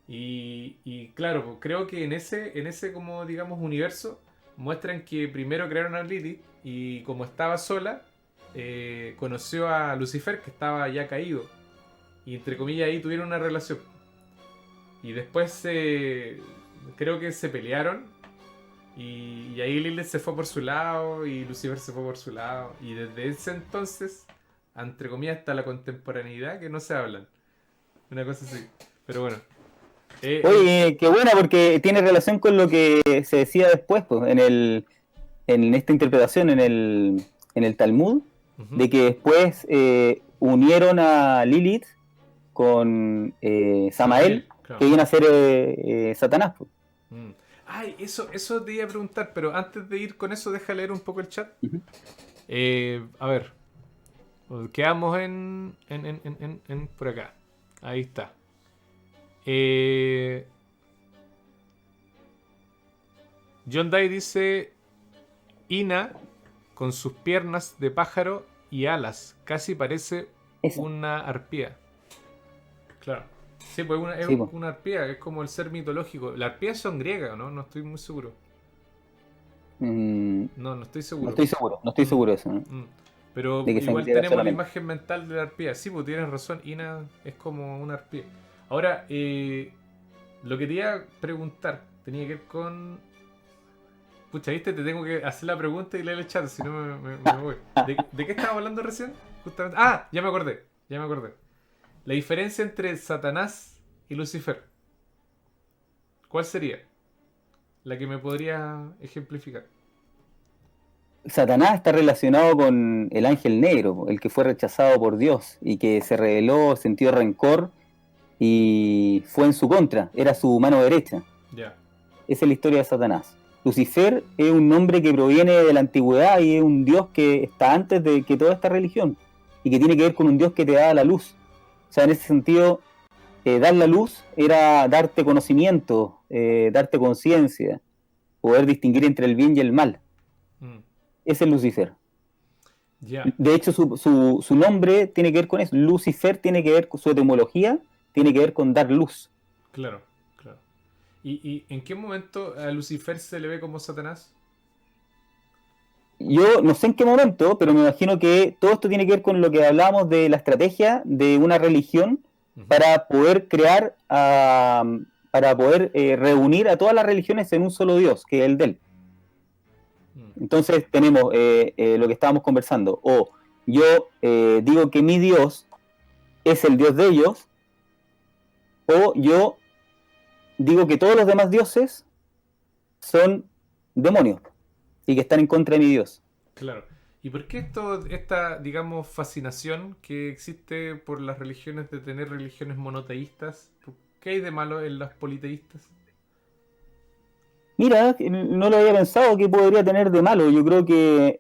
y claro, pues, creo que en ese como digamos universo, muestran que primero crearon a Lilith y como estaba sola, conoció a Lucifer que estaba ya caído. Y entre comillas ahí tuvieron una relación. Y después creo que se pelearon. Y ahí Lilith se fue por su lado y Lucifer se fue por su lado. Y desde ese entonces, entre comillas, hasta la contemporaneidad que no se hablan. Una cosa así. Pero bueno. Oye, qué buena porque tiene relación con lo que se decía después, pues, en esta interpretación en el Talmud, Ujú. de que después unieron a Lilith con Samael, Samael, claro. que viene a ser Satanás, pues. Mm. Ay, eso te iba a preguntar, pero antes de ir con eso, deja leer un poco el chat. Ujú. A ver, quedamos en por acá. Ahí está. Eh, John Dye dice: Ina, con sus piernas de pájaro y alas, casi parece Esa, una arpía. Claro. Sí, pues es sí, pues. una arpía, es como el ser mitológico. Las arpías son griegas, ¿no? No estoy muy seguro. Mm, No estoy no seguro. estoy seguro, no estoy Mm, seguro de eso, ¿no? mm. Pero De que sean igual griegas tenemos la solamente. imagen mental de la arpía. Sí, pues tienes razón. Ina es como una arpía. Ahora, lo que te iba a preguntar tenía que ver con. Pucha, viste, te tengo que hacer la pregunta y leer el chat, si no me voy. ¿De qué estábamos hablando recién? Justamente. Ah, ya me acordé. Ya me acordé. La diferencia entre Satanás y Lucifer. ¿Cuál sería? La que me podría ejemplificar. Satanás está relacionado con el ángel negro, el que fue rechazado por Dios y que se rebeló, sintió rencor y fue en su contra, era su mano derecha. Ya. Esa es la historia de Satanás. Lucifer es un nombre que proviene de la antigüedad y es un dios que está antes de que toda esta religión y que tiene que ver con un dios que te da la luz. O sea, en ese sentido, dar la luz era darte conocimiento, darte conciencia, poder distinguir entre el bien y el mal. Mm, Ese es Lucifer. ya. De hecho, su nombre tiene que ver con eso. Lucifer tiene que ver con su etimología, tiene que ver con dar luz. Claro, claro. ¿Y en qué momento a Lucifer se le ve como Satanás? yo no sé en qué momento, pero me imagino que todo esto tiene que ver con lo que hablábamos de la estrategia de una religión Ujú. para poder crear, para poder reunir a todas las religiones en un solo Dios, que es el de él. Mm. Entonces tenemos lo que estábamos conversando, o yo digo que mi Dios es el Dios de ellos, o yo digo que todos los demás dioses son demonios y que están en contra de mi Dios. Claro. ¿Y por qué esta, digamos, fascinación que existe por las religiones de tener religiones monoteístas? ¿Qué hay de malo en las politeístas? Mira, no lo había pensado que podría tener de malo. Yo creo que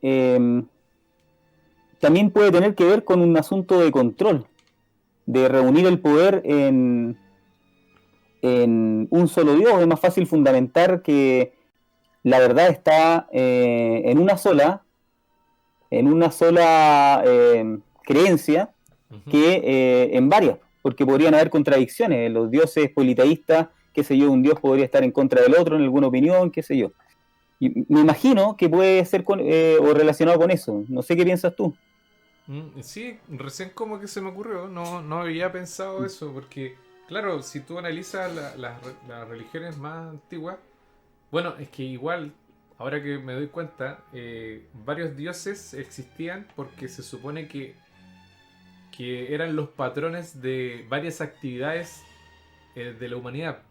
también puede tener que ver con un asunto de control, de reunir el poder en un solo Dios. Es más fácil fundamentar que la verdad está en una sola creencia Ujú. que en varias, porque podrían haber contradicciones. Los dioses politeístas, qué sé yo, un dios podría estar en contra del otro en alguna opinión, qué sé yo. Y me imagino que puede ser o relacionado con eso. No sé qué piensas tú. Sí, recién como que se me ocurrió, no había pensado eso, porque claro, si tú analizas las religiones más antiguas, bueno, es que igual, ahora que me doy cuenta, varios dioses existían porque se supone que eran los patrones de varias actividades de la humanidad.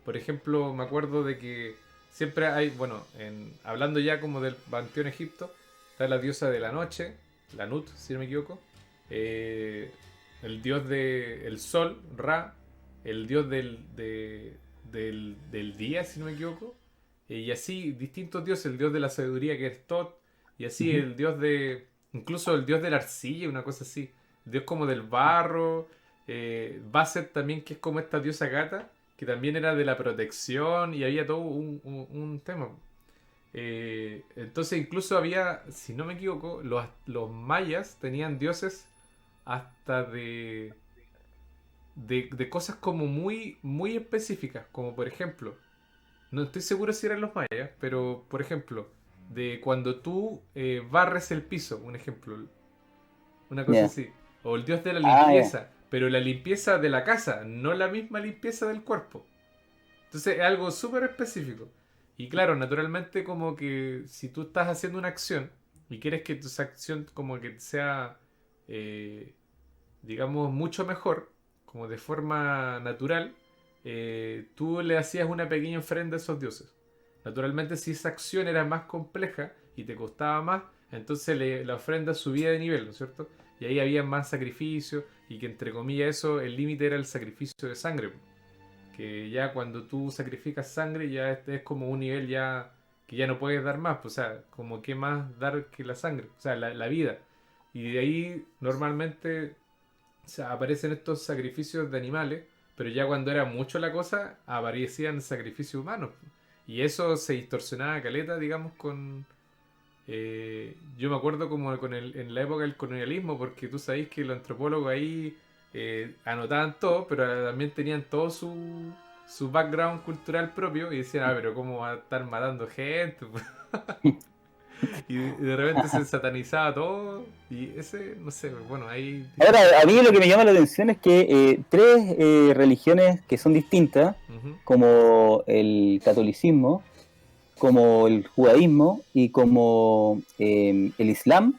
Por ejemplo, me acuerdo de que siempre hay, bueno, hablando ya como del panteón egipto, está la diosa de la noche, la Nut, si no me equivoco, eh, el dios del sol, Ra, el dios del día, si no me equivoco, y así distintos dioses, el dios de la sabiduría que es Tot, y así Ujú. el dios incluso el dios de la arcilla, una cosa así, el dios como del barro, Basset también, que es como esta diosa gata, que también era de la protección y había todo un tema. Entonces incluso había, si no me equivoco, los mayas tenían dioses hasta de cosas como muy específicas, como por ejemplo, no estoy seguro si eran los mayas, pero por ejemplo, de cuando tú barres el piso, un ejemplo, una cosa Ya. así, o el dios de la Ah, ya. limpieza, pero la limpieza de la casa, no la misma limpieza del cuerpo. Entonces es algo súper específico. Y claro, naturalmente como que si tú estás haciendo una acción y quieres que tu acción como que sea, eh, digamos, mucho mejor, como de forma natural, tú le hacías una pequeña ofrenda a esos dioses. Naturalmente si esa acción era más compleja y te costaba más, entonces la ofrenda subía de nivel, ¿no es cierto? Y ahí había más sacrificio y que entre comillas eso, el límite era el sacrificio de sangre, que ya cuando tú sacrificas sangre ya este es como un nivel ya que ya no puedes dar más, pues, o sea, como que más dar que la sangre, o sea, la vida. Y de ahí normalmente o sea, aparecen estos sacrificios de animales, pero ya cuando era mucho la cosa, aparecían sacrificios humanos. Y eso se distorsionaba caleta, digamos, yo me acuerdo como en la época del colonialismo, porque tú sabéis que los antropólogos ahí anotaban todo, pero también tenían todo su background cultural propio y decían, ah, pero ¿cómo va a estar matando gente? Y de repente se satanizaba todo y ese, no sé, bueno, hay Ahora, distintos a mí puntos lo de que me vista. llama la atención es que tres religiones que son distintas, Ujú. como el catolicismo, como el judaísmo y como el islam,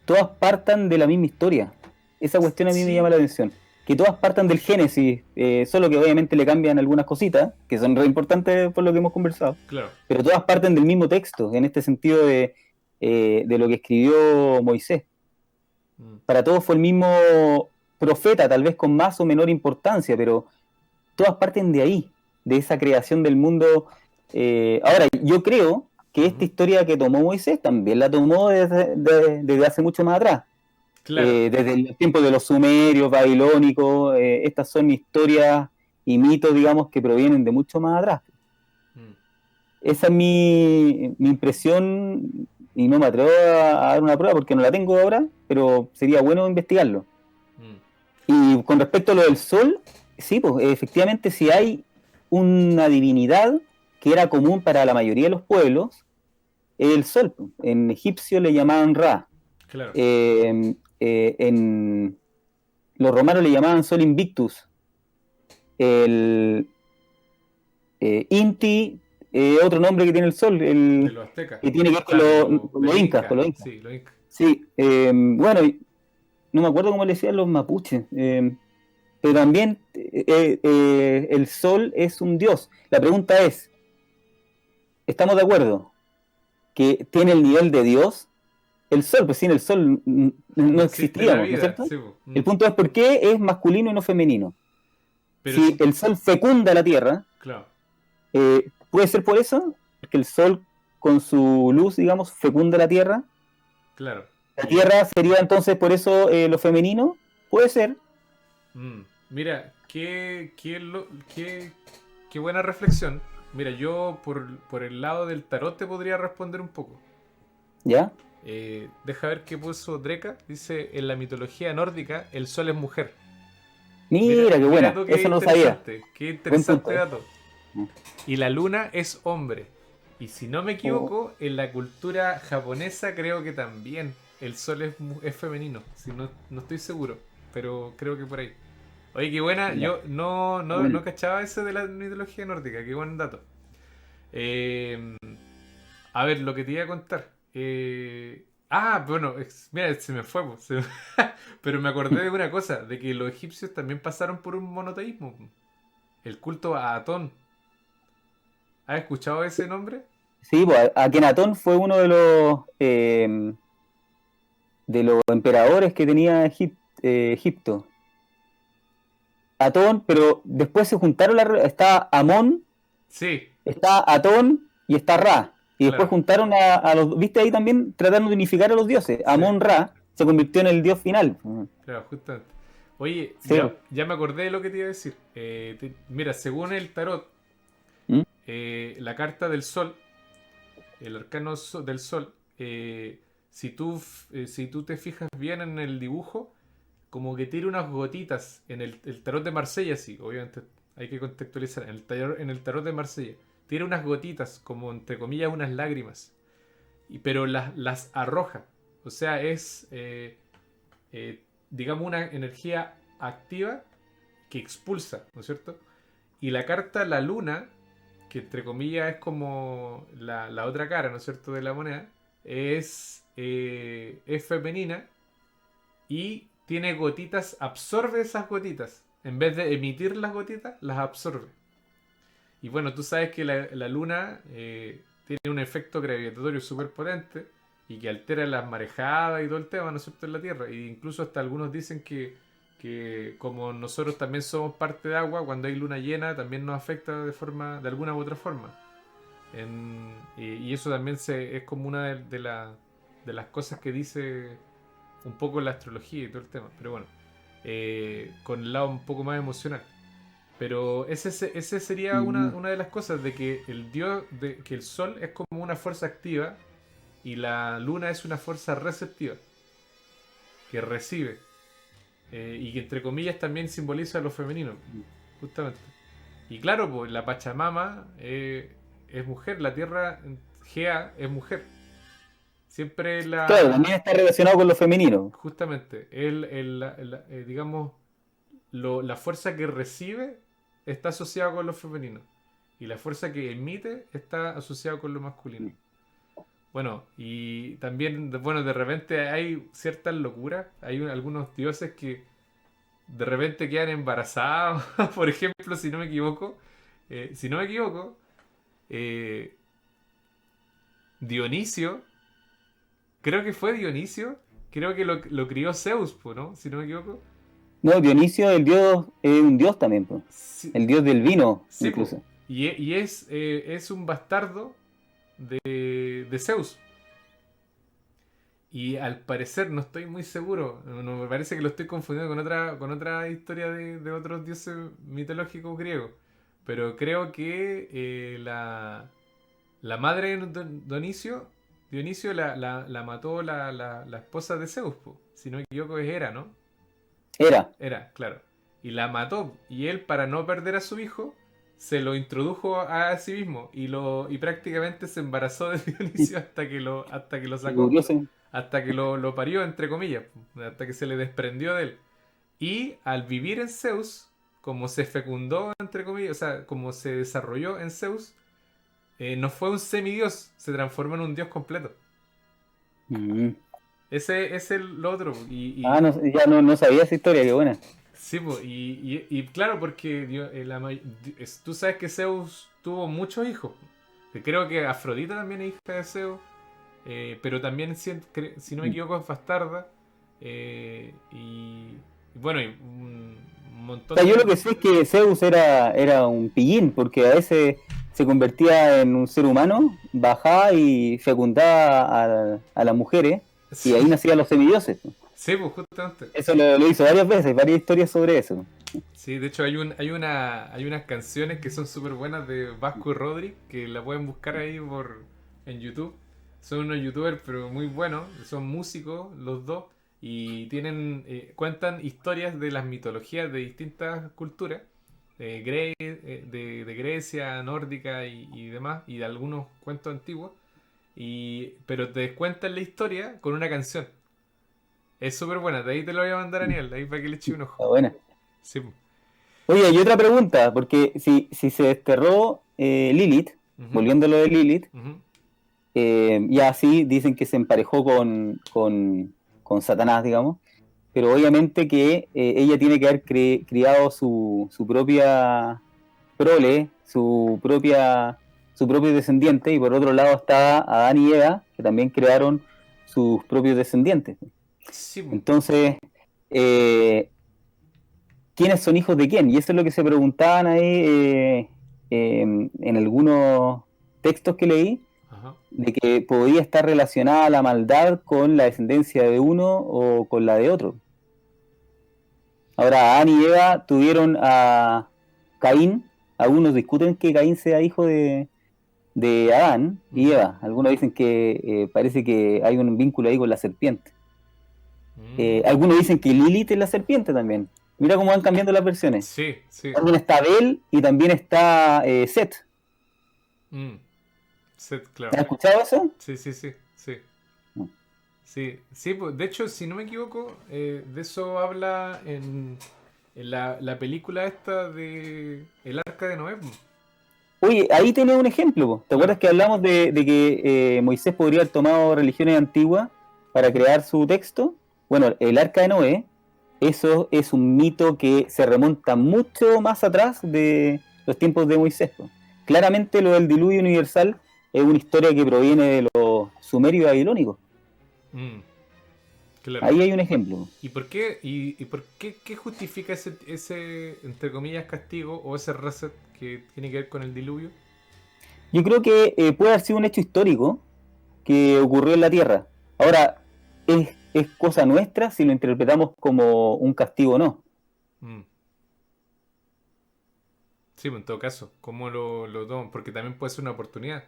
todas partan de la misma historia. Esa cuestión a mí me llama Sí, la atención. Que todas partan del Génesis, solo que obviamente le cambian algunas cositas, que son re importantes por lo que hemos conversado, claro. pero todas parten del mismo texto, en este sentido de lo que escribió Moisés. Mm. Para todos fue el mismo profeta, tal vez con más o menor importancia, pero todas parten de ahí, de esa creación del mundo. Ahora, yo creo que esta Ujú. historia que tomó Moisés también la tomó desde hace mucho más atrás, Claro. desde el tiempo de los sumerios, babilónicos. Estas son historias y mitos, digamos, que provienen de mucho más atrás. Mm. Esa es mi impresión y no me atrevo a dar una prueba porque no la tengo ahora, pero sería bueno investigarlo. Mm. Y con respecto a lo del sol, sí, pues efectivamente si hay una divinidad que era común para la mayoría de los pueblos, es el sol. En egipcio le llamaban Ra. Claro. En los romanos le llamaban Sol Invictus. El Inti, otro nombre que tiene el sol, De los aztecas. que tiene que ver O sea, con de los los incas, con incas. los incas. Sí, los incas. Sí, bueno, no me acuerdo cómo le decían los mapuches, pero también el sol es un dios. La pregunta es, ¿estamos de acuerdo que tiene el nivel de Dios? El sol, pues sin el sol no No existe la existiríamos, ¿no es vida. cierto? Sí, po. El punto es por qué es masculino y no femenino. Pero Si sí, el sol fecunda la Tierra, claro, puede ser por eso, que el sol con su luz, digamos, fecunda la Tierra. claro. La Tierra sería entonces por eso lo femenino, puede ser, Mira, qué buena reflexión. Mira, yo por el lado del tarot te podría responder un poco. ¿ya? Deja ver qué puso Dreka. Dice, en la mitología nórdica, el sol es mujer. Mira, Mira, qué mira buena, tú eso no lo sabía. qué Buen interesante punto. dato. Y la luna es hombre. Y si no me Oh, equivoco, en la cultura japonesa creo que también el sol es femenino. Si no, no estoy seguro, pero creo que por ahí. Oye, qué buena. ya, Yo bueno. no cachaba ese de la mitología nórdica. Qué buen dato. Eh, a ver, lo que te iba a contar. Bueno, mira, se me fue, po, pero me acordé de una cosa, de que los egipcios también pasaron por un monoteísmo, po. El culto a Atón. ¿Has escuchado ese nombre? Sí, pues Akenatón fue uno de los emperadores que tenía Egipto. Atón, pero después se juntaron, está Amón, Sí, está Atón y está Ra. Y después claro, juntaron a los, viste ahí también tratando de unificar a los dioses. sí, Amón Ra se convirtió en el dios final. claro, justamente. Oye, Sí, pues. ya me acordé de lo que te iba a decir. Mira, según el tarot, ¿Mm? la carta del sol, el arcano del sol, si tú te fijas bien en el dibujo, como que tiene unas gotitas en el tarot de Marsella, sí, obviamente hay que contextualizar. En el tarot de Marsella, tiene unas gotitas, como entre comillas, unas lágrimas, pero las arroja. O sea, es, digamos, una energía activa que expulsa, ¿no es cierto? Y la carta La Luna, que entre comillas es como la otra cara, ¿no es cierto?, de la moneda, es femenina y tiene gotitas, absorbe esas gotitas. En vez de emitir las gotitas, las absorbe. Y bueno, tú sabes que la luna tiene un efecto gravitatorio súper potente y que altera las marejadas y todo el tema, ¿no es cierto?, en la Tierra. E incluso hasta algunos dicen que como nosotros también somos parte de agua, cuando hay luna llena también nos afecta de alguna u otra forma. Y eso también es como una de las cosas que dice un poco la astrología y todo el tema. Pero bueno, con el lado un poco más emocional. Pero ese sería Mm. una de las cosas, de que que el sol es como una fuerza activa y la luna es una fuerza receptiva, que recibe. Y que entre comillas también simboliza lo femenino, justamente. Y claro, pues la Pachamama es mujer, la tierra Gea es mujer. Siempre Claro, también está relacionado con lo femenino. justamente, digamos, la fuerza que recibe está asociada con lo femenino. Y la fuerza que emite está asociada con lo masculino. Bueno, y también, bueno, de repente hay ciertas locuras. Hay algunos dioses que de repente quedan embarazados. Por ejemplo, si no me equivoco, si no me equivoco, eh, Dionisio, creo que fue Dionisio, creo que lo crió Zeus, po, ¿no? Si no me equivoco. No, Dionisio, el dios, es un dios también, pues. Sí, El dios del vino, sí, po. incluso. Y es un bastardo de Zeus. Y al parecer, no estoy muy seguro, me parece que lo estoy confundiendo con otra historia de otros dioses mitológicos griegos. Pero creo que la madre de Dionisio la mató la esposa de Zeus, po. Si no me equivoco es Hera, ¿no? Era. Era, claro. Y la mató. Y él, para no perder a su hijo, se lo introdujo a sí mismo y prácticamente se embarazó de Dionisio hasta que lo sacó, Curioso. hasta que lo parió, entre comillas, hasta que se le desprendió de él. Y al vivir en Zeus, como se fecundó, entre comillas, o sea, como se desarrolló en Zeus, no fue un semidios, se transformó en un dios completo. Mm. Ese es el otro. Ah, no, ya no sabía esa historia, qué buena. Sí, po, y claro, porque tú sabes que Zeus tuvo muchos hijos. Que creo que Afrodita también es hija de Zeus, pero también, si no me Mm. equivoco, es bastarda. Y bueno, y un O montón sea, yo lo de... que sé es que Zeus era un pillín, porque a veces se convertía en un ser humano, bajaba y fecundaba a las mujeres, y ahí Sí, nacían los semidioses. sí, pues justamente. Eso lo hizo varias veces, varias historias sobre eso. Sí, de hecho hay unas canciones que son súper buenas de Vasco y Rodri, que la pueden buscar ahí en YouTube. Son unos youtubers pero muy buenos, son músicos los dos y cuentan historias de las mitologías de distintas culturas, de Grecia, nórdica y demás, y de algunos cuentos antiguos, pero te cuentan la historia con una canción. Es súper buena, de ahí te lo voy a mandar a Daniel, de ahí para que le eche un ojo. Está buena. Sí, po. Oye, y otra pregunta, porque si se desterró Lilith, Ujú, volviendo a lo de Lilith, ujú. ya sí dicen que se emparejó con Satanás, digamos, pero obviamente que ella tiene que haber criado su propia prole, su propio descendiente, y por otro lado está Adán y Eva, que también crearon sus propios descendientes. Sí, po. Entonces, eh, ¿quiénes son hijos de quién? Y eso es lo que se preguntaban ahí en algunos textos que leí, Ajá. de que podía estar relacionada la maldad con la descendencia de uno o con la de otro. Ahora, Adán y Eva tuvieron a Caín. Algunos discuten que Caín sea hijo de Adán y Ujú. Eva. Algunos dicen que parece que hay un vínculo ahí con la serpiente. Mm. Algunos dicen que Lilith es la serpiente también. Mira cómo van cambiando las versiones. Sí, sí. También está Abel y también está Set. Mm. Set, ¿Has claro. escuchado eso? Sí, sí, sí, sí. Sí, sí, pues, de hecho, si no me equivoco, de eso habla en la película esta de El Arca de Noé, pues. Oye, ahí tenés un ejemplo, po. ¿Te acuerdas Claro. que hablamos de que Moisés podría haber tomado religiones antiguas para Ujú. crear su texto? Bueno, el arca de Noé, eso es un mito que se remonta mucho más atrás de los tiempos de Moisés, po. Claramente lo del diluvio universal es una historia que proviene de los sumerios y babilónicos. Mm, claro. Ahí hay un ejemplo. Y por qué, qué justifica ese, entre comillas, castigo o ese reset que tiene que ver con el diluvio? Yo creo que puede haber sido un hecho histórico que ocurrió en la Tierra. Ahora, es cosa nuestra si lo interpretamos como un castigo o no. Mm. Sí, pues en todo caso, ¿cómo lo toman? Porque también puede ser una oportunidad.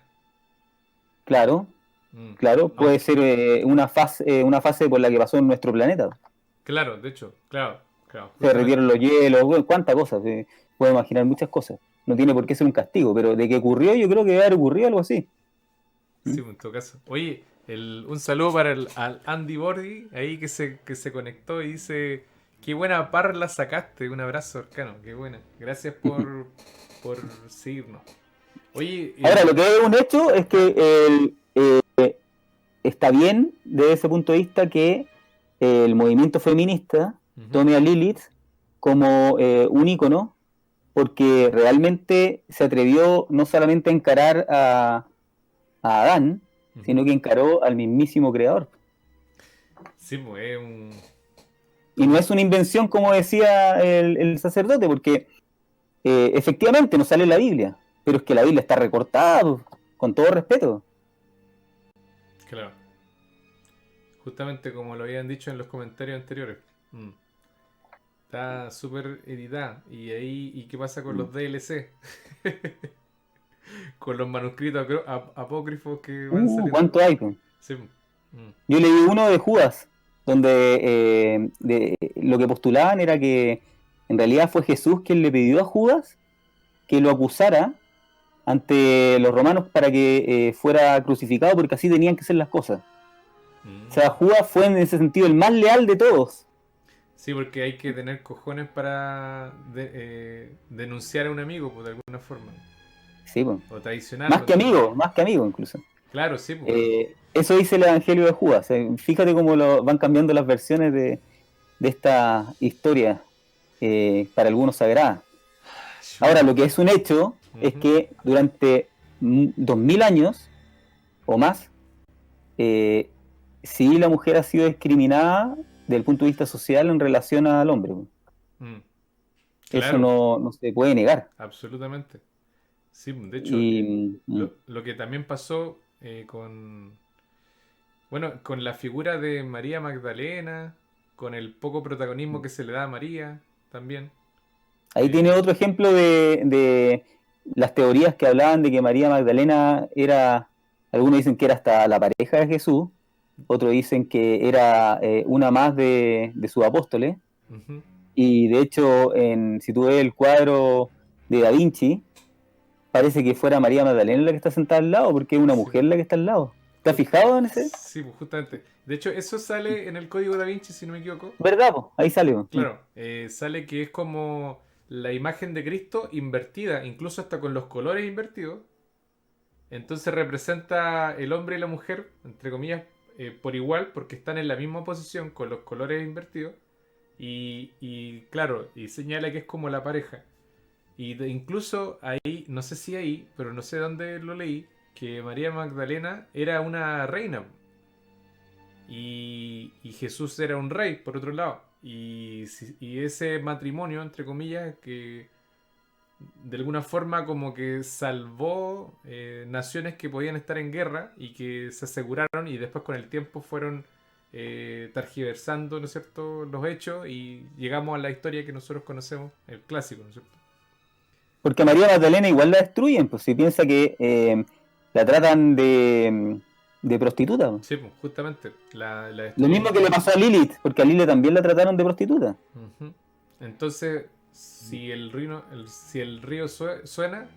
Claro, Mm. claro, puede Aunque, ser una fase por la que pasó en nuestro planeta. claro, de hecho, claro, claro, Se derritieron justamente. los hielos, bueno, cuántas cosas. Puede imaginar muchas cosas. No tiene por qué ser un castigo, pero de que ocurrió, yo creo que debe haber ocurrido algo así. ¿Mm? Sí, pues, en todo caso. Oye, un saludo para al Andy Bordi, ahí que se conectó y dice, qué buena parla sacaste, un abrazo cercano, qué buena. Gracias por seguirnos. Oye, Ahora, lo que es un hecho es que está bien desde ese punto de vista que el movimiento feminista ujú, tome a Lilith como un ícono, porque realmente se atrevió no solamente a encarar a Adán, ujú. sino que encaró al mismísimo creador. Sí, pues es Y no un- es una invención, como decía el sacerdote, porque efectivamente no sale en la Biblia, pero es que la Biblia está recortada, pues, con todo respeto. claro, justamente como lo habían dicho en los comentarios anteriores. Mm. Está súper editada. ¿Y qué pasa con los DLC? Con los manuscritos apócrifos que van saliendo. ¿Cuánto hay? Pues? Sí. Mm. Yo leí uno de Judas, donde lo que postulaban era que en realidad fue Jesús quien le pidió a Judas que lo acusara ante los romanos para que fuera crucificado, porque así tenían que ser las cosas. O sea, Judas fue en ese sentido el más leal de todos. Sí, porque hay que tener cojones para denunciar a un amigo, pues, de alguna forma. Sí, pues. O traicionarlo. Más que amigo incluso. Claro, sí, pues. Eso dice el Evangelio de Judas. Fíjate cómo van cambiando las versiones de esta historia, para algunos sagrada. Ahora, lo que es un hecho es que durante 2000 años o más, sí, la mujer ha sido discriminada desde el punto de vista social en relación al hombre. Claro, eso no se puede negar. absolutamente. Sí, de hecho, Y, lo que también pasó con la figura de María Magdalena, con el poco protagonismo que se le da a María, también. ahí tiene otro ejemplo de las teorías que hablaban de que María Magdalena era, algunos dicen que era hasta la pareja de Jesús, otros dicen que era una más de sus apóstoles. Ujú. Y de hecho, si tú ves el cuadro de Da Vinci, parece que fuera María Magdalena la que está sentada al lado, porque es una Sí, mujer la que está al lado. ¿Te has fijado en ese? sí, pues justamente. De hecho, eso sale en el Código Da Vinci, si no me equivoco. ¿Verdad? Po? Ahí sale. Po. Claro, sale que es como la imagen de Cristo invertida, incluso hasta con los colores invertidos. Entonces representa el hombre y la mujer, entre comillas, por igual, porque están en la misma posición con los colores invertidos. Y claro, y señala que es como la pareja. Y incluso ahí, no sé si ahí, pero no sé dónde lo leí, que María Magdalena era una reina. Y Jesús era un rey, por otro lado. Y ese matrimonio, entre comillas, que de alguna forma como que salvó naciones que podían estar en guerra y que se aseguraron y después con el tiempo fueron tergiversando, ¿no es cierto?, los hechos y llegamos a la historia que nosotros conocemos, el clásico, ¿no es cierto? Porque a María Magdalena igual la destruyen, pues si piensa que la tratan de prostituta. Po. Sí, pues, justamente, la Lo destruyen. mismo que le pasó a Lilith, porque a Lilith también la trataron de prostituta. Ujú. Entonces, si el río suena...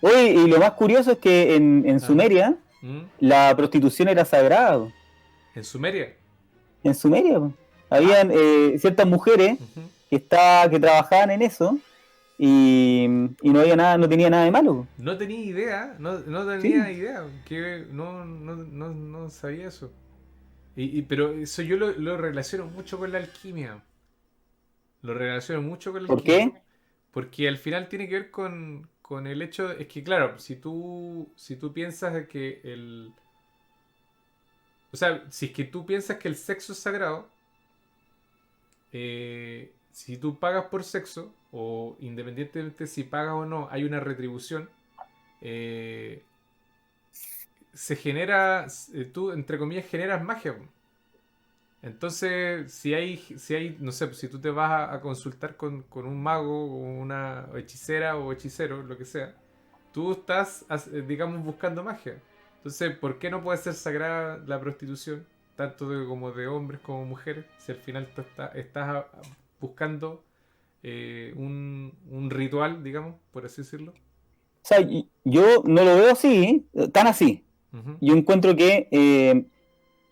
Oye, y lo más curioso es que en Ajá. Sumeria ¿Mm? la prostitución era sagrada. Po. En Sumeria. En Sumeria, po. Ah, Habían ciertas mujeres ujú. que trabajaban en eso y no había nada, no tenía nada de malo. Po. No tenía idea, no tenía Sí. idea, que no sabía eso. Pero eso yo lo relaciono mucho con la alquimia. Lo relaciono mucho con la ¿Por alquimia. qué? Porque al final tiene que ver con el hecho, es que claro, si tú piensas que o sea, si es que tú piensas que el sexo es sagrado, si tú pagas por sexo, o independientemente si pagas o no, hay una retribución, eh, se genera, tú entre comillas generas magia. Po. Entonces, si hay, no sé, pues, si tú te vas a consultar con un mago o una hechicera o hechicero, lo que sea, tú estás, digamos, buscando magia. Entonces, ¿por qué no puede ser sagrada la prostitución, tanto como de hombres como mujeres, si al final tú estás buscando un ritual, digamos, por así decirlo? O sea, yo no lo veo así, tan así. Ujú. Yo encuentro que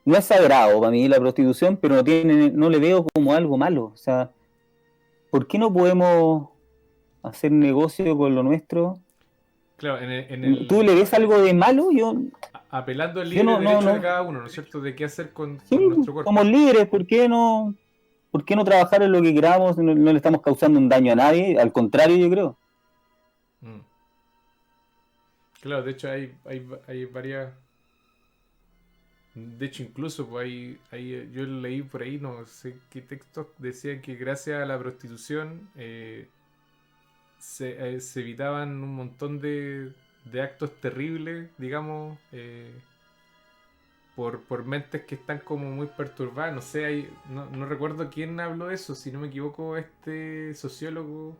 no es sagrado para mí la prostitución, pero no le veo como algo malo. O sea, ¿por qué no podemos hacer negocio con lo nuestro? Claro, en ¿Tú el, le ves algo de malo? apelando al Yo libre derecho de no. cada uno, ¿no es cierto?, de qué hacer Sí, con nuestro cuerpo. somos libres, ¿por qué no trabajar en lo que queramos? No le estamos causando un daño a nadie, al contrario, yo creo. Mm. Claro, de hecho hay varias. De hecho, incluso pues, yo leí por ahí, no sé qué textos decían que gracias a la prostitución se evitaban un montón de actos terribles, digamos, por mentes que están como muy perturbadas. No sé, no recuerdo quién habló de eso, si no me equivoco, este sociólogo.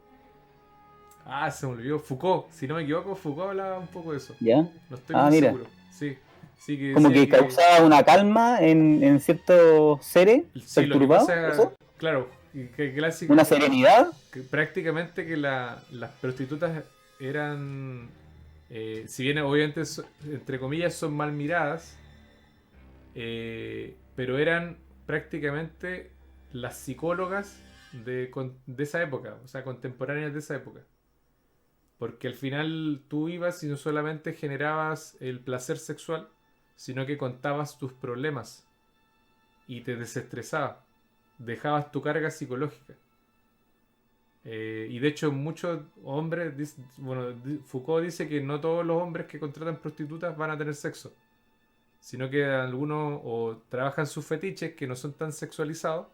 Ah, se me olvidó. Foucault, si no me equivoco, Foucault hablaba un poco de eso. ¿Ya? No estoy Ah, muy mira. seguro. Sí, sí que Como decía que que causaba una calma en ciertos seres sí, lo que perturbados, pasa, ¿eso? claro, que clásico, una serenidad. que prácticamente que las prostitutas eran, si bien obviamente entre comillas son mal miradas, pero eran prácticamente las psicólogas de esa época, o sea, contemporáneas de esa época. Porque al final tú ibas y no solamente generabas el placer sexual, sino que contabas tus problemas y te desestresabas, dejabas tu carga psicológica. Y de hecho muchos hombres, bueno, Foucault dice que no todos los hombres que contratan prostitutas van a tener sexo, sino que algunos o trabajan sus fetiches que no son tan sexualizados,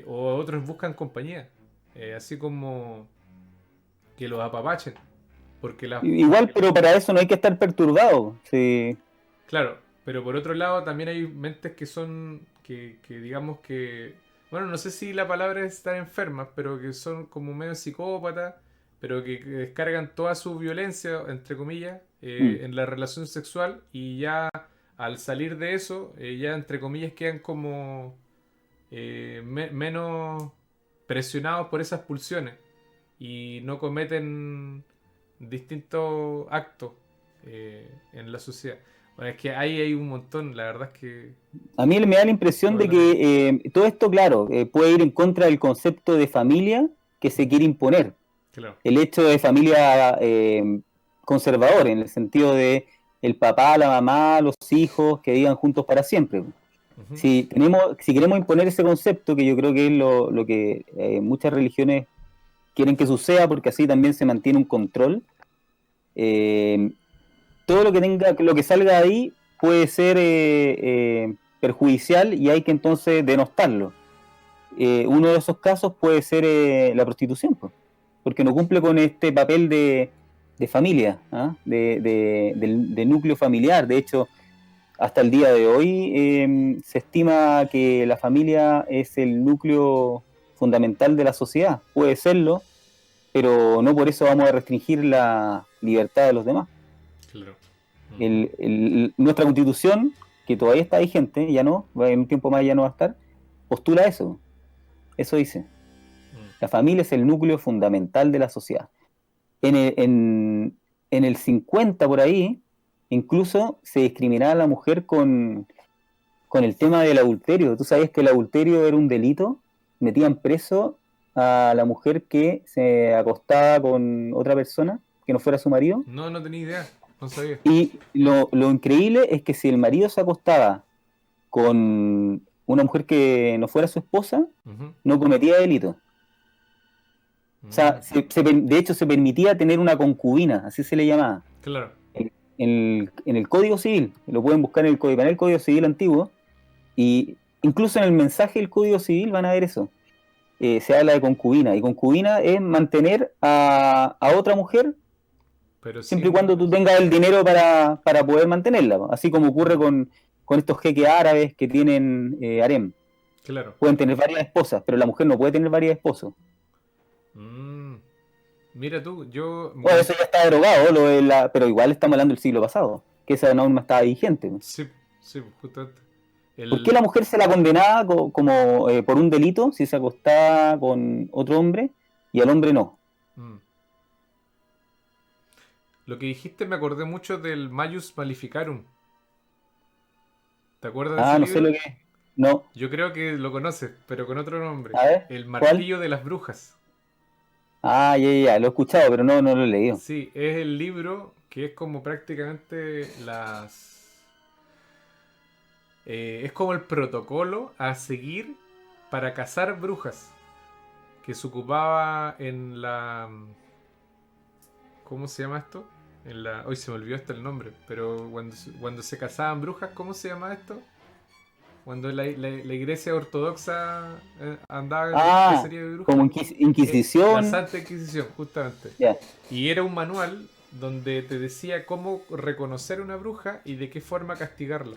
o otros buscan compañía, así como que los apapachen, porque Igual, pero para eso no hay que estar perturbado. Sí. claro, pero por otro lado también hay mentes que son, que digamos que, bueno, no sé si la palabra es estar enfermas, pero que son como medio psicópatas, pero que descargan toda su violencia, entre comillas, Mm. en la relación sexual y ya al salir de eso, ya entre comillas quedan como menos presionados por esas pulsiones y no cometen distintos actos en la sociedad. Bueno, es que ahí hay un montón, la verdad es que A mí me da la impresión todo de depende. que todo esto, claro, puede ir en contra del concepto de familia que se quiere imponer. Claro. El hecho de familia conservador, en el sentido de el papá, la mamá, los hijos que vivan juntos para siempre. Ujú. Si queremos imponer ese concepto, que yo creo que es lo que muchas religiones quieren que suceda, porque así también se mantiene un control, eh, todo lo que tenga, lo que salga de ahí puede ser perjudicial y hay que entonces denostarlo. Uno de esos casos puede ser la prostitución, pues, porque no cumple con este papel de familia, ¿ah? De núcleo familiar. De hecho, hasta el día de hoy se estima que la familia es el núcleo fundamental de la sociedad. Puede serlo, pero no por eso vamos a restringir la libertad de los demás. Claro. Ujú. Nuestra constitución, que todavía está vigente, ya no, en un tiempo más ya no va a estar, postula eso. Eso dice. Mm. La familia es el núcleo fundamental de la sociedad. En el 50 por ahí, incluso se discriminaba a la mujer con el tema del adulterio. Tú sabes que el adulterio era un delito, metían preso a la mujer que se acostaba con otra persona que no fuera su marido. No, no tenía idea, no sabía. Y lo increíble es que si el marido se acostaba con una mujer que no fuera su esposa, Ujú. no cometía delito. O sea, Mm. de hecho se permitía tener una concubina, así se le llamaba. Claro. En el Código Civil, lo pueden buscar en el Código Penal, el Código Civil antiguo, y incluso en el mensaje del Código Civil van a ver eso. Se habla de concubina, y concubina es mantener a otra mujer Pero siempre y cuando sin... tú tengas el dinero para poder mantenerla, así como ocurre Mm. con estos jeques árabes que tienen harem. Claro. Pueden tener varias esposas, pero la mujer no puede tener varias esposos. Mm. Mira tú, yo... Bueno, eso ya está derogado, pero igual estamos hablando del siglo pasado, que esa norma estaba vigente. Sí, sí, justamente. ¿Por qué El... la mujer se la condenaba como por un delito si se acostaba con otro hombre y al hombre no? Mm. Lo que dijiste me acordé mucho del Majus Maleficarum. ¿Te acuerdas de ese Ah, no sé lo libro? que es. No. Yo creo que lo conoces, pero con otro nombre. A ver, El ¿cuál? Martillo de las Brujas. Ah, ya, lo he escuchado, pero no lo he leído. Sí, es el libro que es como prácticamente es como el protocolo a seguir para cazar brujas. Que se ocupaba en la... ¿Cómo se llama esto? Hoy se me olvidó hasta el nombre, pero cuando se cazaban brujas, ¿cómo se llama esto? Cuando la iglesia ortodoxa andaba en Ah, cacería de brujas. como La Inquisición. Santa Inquisición, justamente. Ya. Y era un manual donde te decía cómo reconocer una bruja y de qué forma castigarla.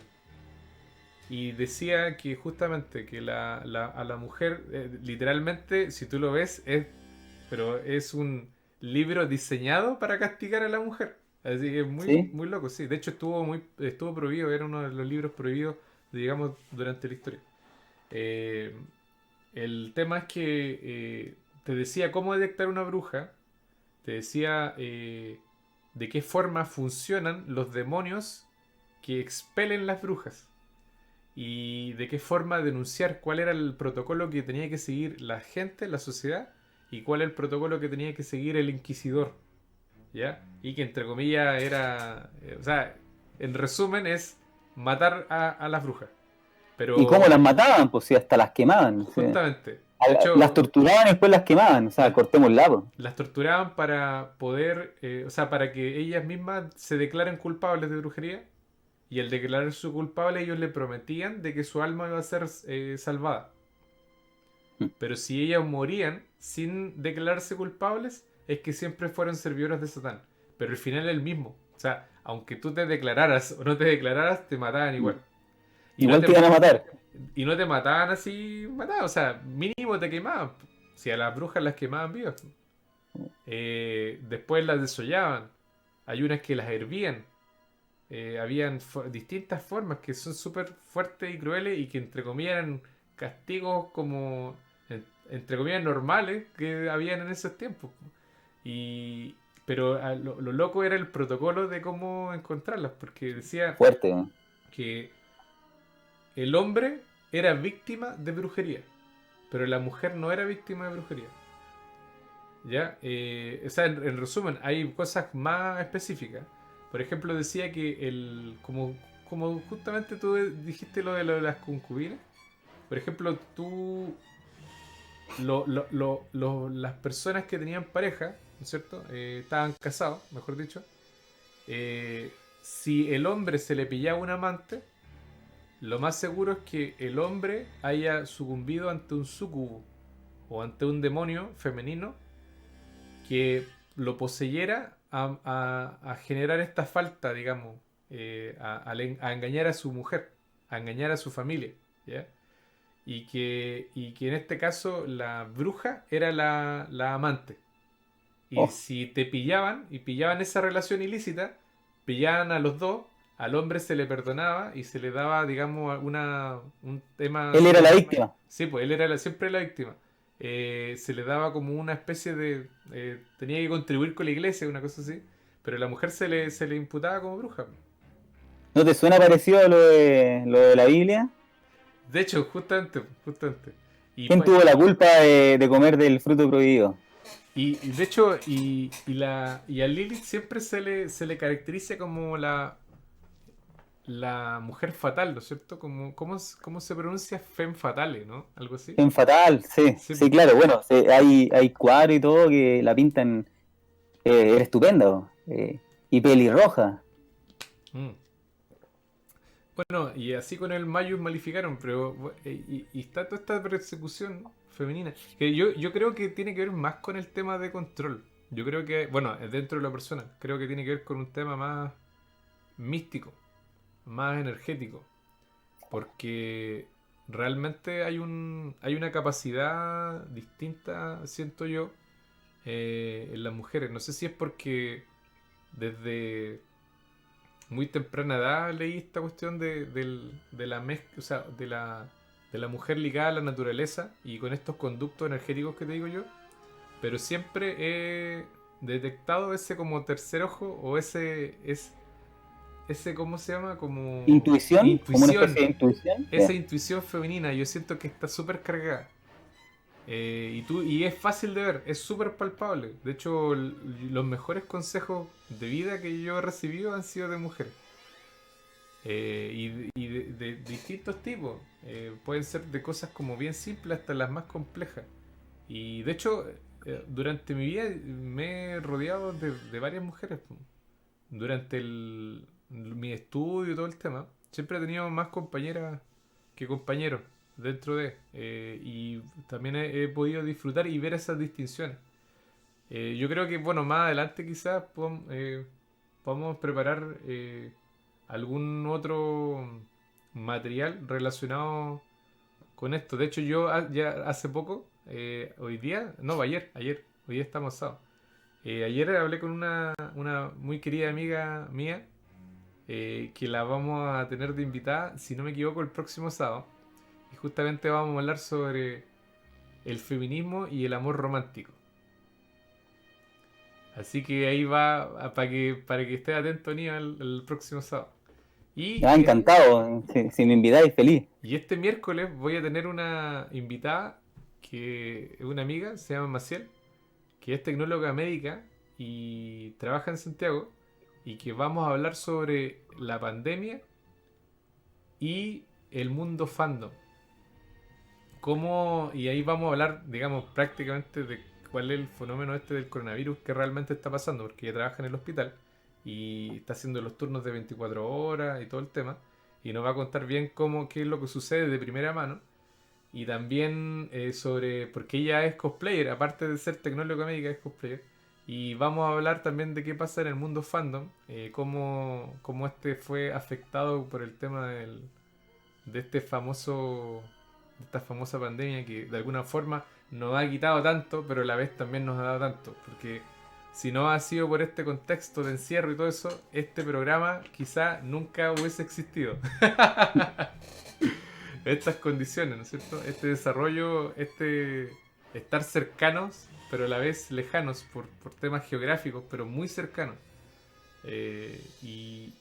Y decía que justamente que a la mujer, literalmente, si tú lo ves, pero es un libro diseñado para castigar a la mujer. Así que es muy, ¿Sí? muy loco, sí. De hecho estuvo prohibido, era uno de los libros prohibidos, digamos, durante la historia. Eh, el tema es que te decía cómo detectar una bruja, te decía de qué forma funcionan los demonios que expelen las brujas y de qué forma denunciar cuál era el protocolo que tenía que seguir la gente, la sociedad, y cuál es el protocolo que tenía que seguir el inquisidor, ¿ya? Y que entre comillas era, o sea, en resumen es matar a las brujas. ¿Y cómo Pero las mataban? Pues si hasta las quemaban. Sí. justamente, de Las hecho, torturaban y después las quemaban. O sea, las, cortémosla, pues. las torturaban para poder, o sea, para que ellas mismas se declaren culpables de brujería. Y al declararse culpable, ellos le prometían de que su alma iba a ser salvada. Pero si ellas morían sin declararse culpables, es que siempre fueron servidoras de Satán. Pero el final es el mismo. O sea, aunque tú te declararas o no te declararas, te mataban igual. Y no Igual te te, iban a matar. y no te mataban así mataban. O sea, mínimo te quemaban. Si a las brujas las quemaban vivas. Después las desollaban. Hay unas que las hervían. Habían distintas formas que son súper fuertes y crueles y que entre comillas eran castigos como entre comillas normales que habían en esos tiempos. Y, pero lo loco era el protocolo de cómo encontrarlas, porque decía Fuerte, ¿eh? que el hombre era víctima de brujería, pero la mujer no era víctima de brujería. ¿Ya? O sea, en resumen, hay cosas más específicas. Por ejemplo, decía que como justamente tú dijiste lo de las concubinas, por ejemplo, las personas que tenían pareja, ¿no es cierto? Estaban casados, mejor dicho. eh, si el hombre se le pillaba un amante, lo más seguro es que el hombre haya sucumbido ante un sucubo o ante un demonio femenino que lo poseyera a generar esta falta, digamos, a engañar a su mujer, a engañar a su familia, ¿ya? Y que en este caso la bruja era la amante. Y Oh, si te pillaban y pillaban esa relación ilícita, pillaban a los dos, al hombre se le perdonaba y se le daba, digamos, un tema él así era la como... víctima. Sí, pues él era siempre la víctima. Se le daba como una especie de... tenía que contribuir con la iglesia, una cosa así. Pero la mujer se le imputaba como bruja. ¿No te suena parecido a lo de la Biblia? De hecho, justamente. Y, ¿Quién pa- tuvo la culpa de comer del fruto prohibido? y de hecho, y a Lilith siempre se le caracteriza como la mujer fatal, ¿no es cierto? ¿Cómo se pronuncia? Femme fatale, ¿no? Algo así. En Fatal, sí, Sí, sí, po. claro. Bueno, sí, hay cuadros y todo que la pintan, era estupenda, y pelirroja. Mm. Bueno, y así con el Mayus malificaron, pero y está toda esta persecución femenina, que yo creo que tiene que ver más con el tema de control. Yo creo que, bueno, dentro de la persona, creo que tiene que ver con un tema más místico, más energético, porque realmente hay una capacidad distinta, siento yo, en las mujeres. No sé si es porque desde muy temprana edad leí esta cuestión de la mezcla, o sea, de la mujer ligada a la naturaleza y con estos conductos energéticos que te digo yo, pero siempre he detectado ese como tercer ojo o ese ¿cómo se llama? Como Intuición, como una especie intuición, de intuición. esa intuición femenina, yo siento que está súper cargada. Y es fácil de ver, es súper palpable. De hecho, los mejores consejos de vida que yo he recibido han sido de mujeres. Y de distintos tipos. Pueden ser de cosas como bien simples hasta las más complejas. Y de hecho, durante mi vida me he rodeado de varias mujeres. Durante mi estudio y todo el tema, siempre he tenido más compañeras que compañeros dentro de. Y también he podido disfrutar y ver esas distinciones. Yo creo que, bueno, más adelante quizás podamos preparar algún otro material relacionado con esto. De hecho, yo ya hace poco, hoy día, no, ayer, hoy día estamos sábado. Ayer hablé con una muy querida amiga mía que la vamos a tener de invitada, si no me equivoco, el próximo sábado. Y justamente vamos a hablar sobre el feminismo y el amor romántico. Así que ahí va para que esté atento, Aníbal, el próximo sábado. Y, Ah, eh, encantado. Si me invitáis, feliz. y este miércoles voy a tener una invitada que es una amiga, se llama Maciel, que es tecnóloga médica y trabaja en Santiago, y que vamos a hablar sobre la pandemia y el mundo fandom. Y ahí vamos a hablar, digamos, prácticamente de cuál es el fenómeno este del coronavirus que realmente está pasando, porque ella trabaja en el hospital y está haciendo los turnos de 24 horas y todo el tema, y nos va a contar bien qué es lo que sucede de primera mano, y también sobre, porque ella es cosplayer, aparte de ser tecnóloga médica, es cosplayer, y vamos a hablar también de qué pasa en el mundo fandom, cómo este fue afectado por el tema de este famoso de esta famosa pandemia que de alguna forma nos ha quitado tanto, pero a la vez también nos ha dado tanto, porque si no ha sido por este contexto de encierro y todo eso, este programa quizá nunca hubiese existido. Estas condiciones, ¿no es cierto? Este desarrollo, este estar cercanos, pero a la vez lejanos por temas geográficos, pero muy cercanos. Y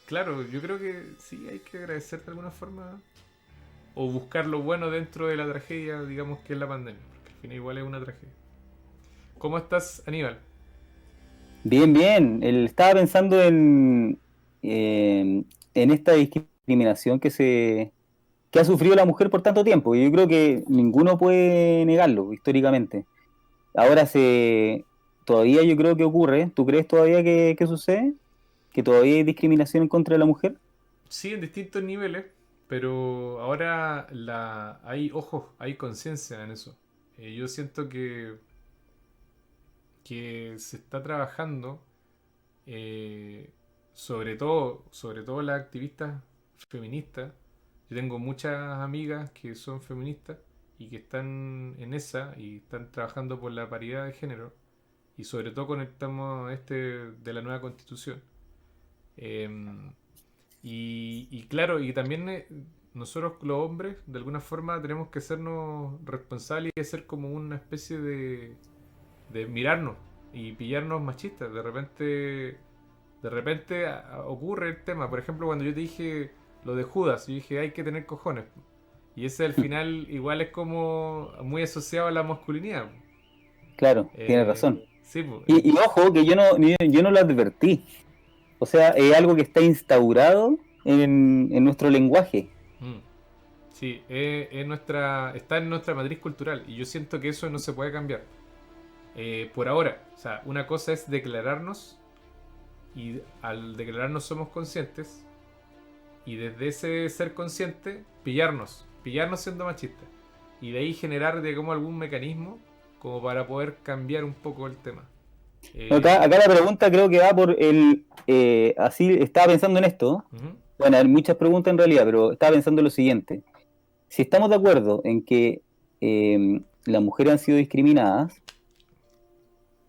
claro, yo creo que sí hay que agradecer de alguna forma o buscar lo bueno dentro de la tragedia, digamos que es la pandemia, porque al final igual es una tragedia. ¿Cómo estás, Aníbal? Bien, bien. Estaba pensando en esta discriminación que ha sufrido la mujer por tanto tiempo. Y yo creo que ninguno puede negarlo históricamente. Ahora todavía yo creo que ocurre. ¿Tú crees todavía que sucede? ¿Que todavía hay discriminación en contra de la mujer? Sí, en distintos niveles, pero ahora hay ojos, hay conciencia en eso. Yo siento que se está trabajando, eh, sobre todo las activistas feministas. Yo tengo muchas amigas que son feministas y que están en esa y están trabajando por la paridad de género y sobre todo con el tema este de la nueva constitución. Em, y claro, y también nosotros los hombres de alguna forma tenemos que sernos responsables y hacer como una especie de mirarnos y pillarnos machistas. De repente ocurre el tema. Por ejemplo, cuando yo te dije lo de Judas, yo dije hay que tener cojones. Y ese al final igual es como muy asociado a la masculinidad. Claro, tienes Eh, razón. sí, pues, Y ojo, que yo no lo advertí. O sea, es algo que está instaurado en nuestro lenguaje. mm. Sí, está en nuestra matriz cultural y yo siento que eso no se puede cambiar. Por ahora, o sea, una cosa es declararnos y al declararnos somos conscientes y desde ese ser consciente pillarnos siendo machistas y de ahí generar digamos algún mecanismo como para poder cambiar un poco el tema. Acá, Eh, acá la pregunta creo que va por así estaba pensando en esto. ujú, Bueno, hay muchas preguntas en realidad, pero estaba pensando en lo siguiente. Si estamos de acuerdo en que las mujeres han sido discriminadas,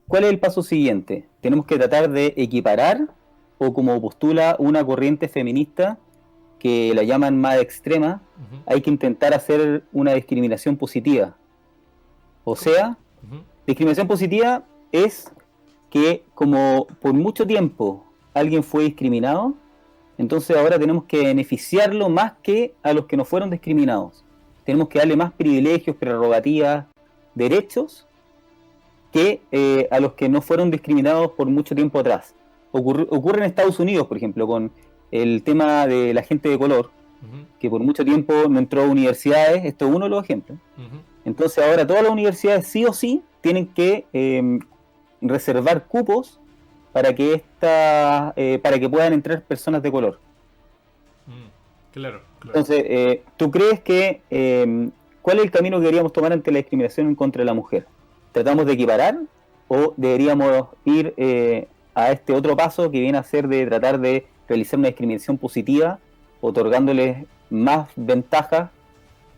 ¿cuál es el paso siguiente? ¿Tenemos que tratar de equiparar o como postula una corriente feminista que la llaman más extrema, ujú. hay que intentar hacer una discriminación positiva? O ¿Cómo? sea, Ujú, discriminación positiva es que como por mucho tiempo alguien fue discriminado, entonces ahora tenemos que beneficiarlo más que a los que no fueron discriminados. Tenemos que darle más privilegios, prerrogativas, derechos que a los que no fueron discriminados por mucho tiempo atrás. Ocurre en Estados Unidos, por ejemplo, con el tema de la gente de color, ujú, que por mucho tiempo no entró a universidades, esto es uno de los ejemplos. ujú. Entonces ahora todas las universidades sí o sí tienen que reservar cupos para que puedan entrar personas de color. Mm, claro, claro. Entonces, ¿tú crees cuál es el camino que deberíamos tomar ante la discriminación en contra de la mujer? ¿Tratamos de equiparar o deberíamos ir a este otro paso que viene a ser de tratar de realizar una discriminación positiva, otorgándoles más ventajas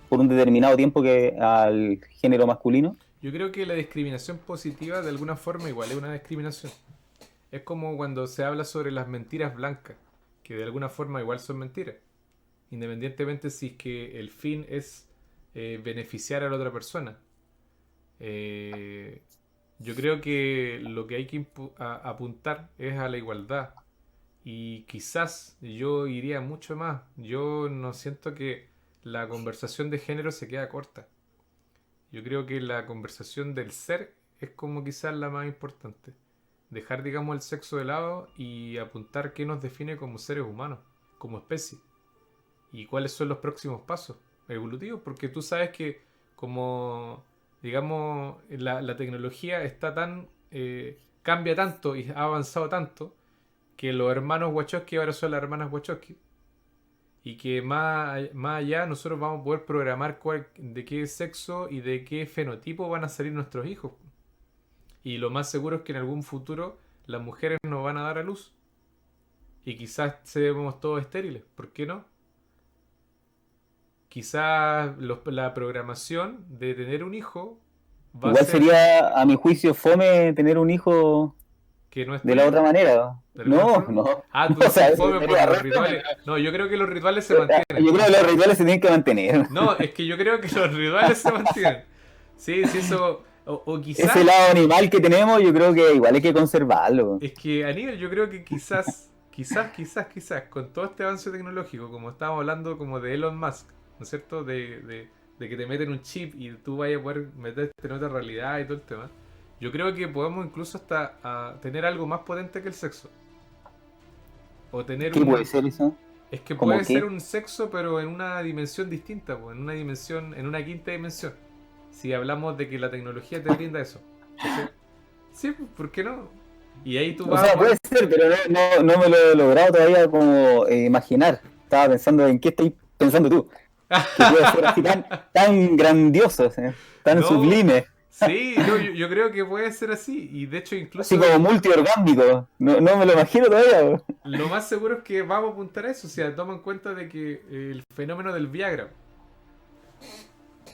por un determinado tiempo que al género masculino? Yo creo que la discriminación positiva de alguna forma igual es una discriminación. Es como cuando se habla sobre las mentiras blancas, que de alguna forma igual son mentiras. Independientemente si es que el fin es beneficiar a la otra persona. Eh, yo creo que lo que hay que apuntar es a la igualdad. Y quizás yo iría mucho más. Yo no siento que la conversación de género se queda corta. Yo creo que la conversación del ser es como quizás la más importante. Dejar, digamos, el sexo de lado y apuntar qué nos define como seres humanos, como especie. Y cuáles son los próximos pasos evolutivos. Porque tú sabes que como, digamos, la tecnología está tan... cambia tanto y ha avanzado tanto que los hermanos Wachowski ahora son las hermanas Wachowski. Y que más allá nosotros vamos a poder programar de qué sexo y de qué fenotipo van a salir nuestros hijos. Y lo más seguro es que en algún futuro las mujeres nos van a dar a luz. Y quizás seamos todos estériles. ¿Por qué no? Quizás la programación de tener un hijo va a Igual ser sería, a mi juicio, fome tener un hijo que no es de la tuyo. otra manera. ¿De alguna No, forma? no. Ah, tú O sea, decís eso fome por sería los re fome, rituales. No, yo creo que los rituales se pero, mantienen. yo creo que los rituales se tienen que mantener. No, es que yo creo que los rituales se mantienen. Sí, sí, eso. O Ese quizás, lado animal que tenemos, yo creo que igual hay que conservarlo. es que Aníbal, yo creo que quizás, con todo este avance tecnológico, como estábamos hablando como de Elon Musk, ¿no es cierto? De que te meten un chip y tú vayas a poder meterte en otra realidad y todo el tema. Yo creo que podemos incluso hasta tener algo más potente que el sexo. O tener ¿Qué puede un... ser eso? Es que ¿Cómo puede ser qué? un sexo, pero en una dimensión distinta, pues, en una dimensión, en una quinta dimensión. Si hablamos de que la tecnología te brinda eso. ¿Cachai? Sí, pues, ¿por qué no? Y ahí tú O vas a sea, puede poder... ser, pero no me lo he logrado todavía como imaginar. Estaba pensando en qué estoy pensando tú. Que puede ser así tan grandioso, ¿sí? Tan No, sublime, sí, no, yo creo que puede ser así. Y de hecho así incluso como multiorgánico. No me lo imagino todavía. lo más seguro es que vamos a apuntar a eso. O sea, toma en cuenta de que el fenómeno del Viagra,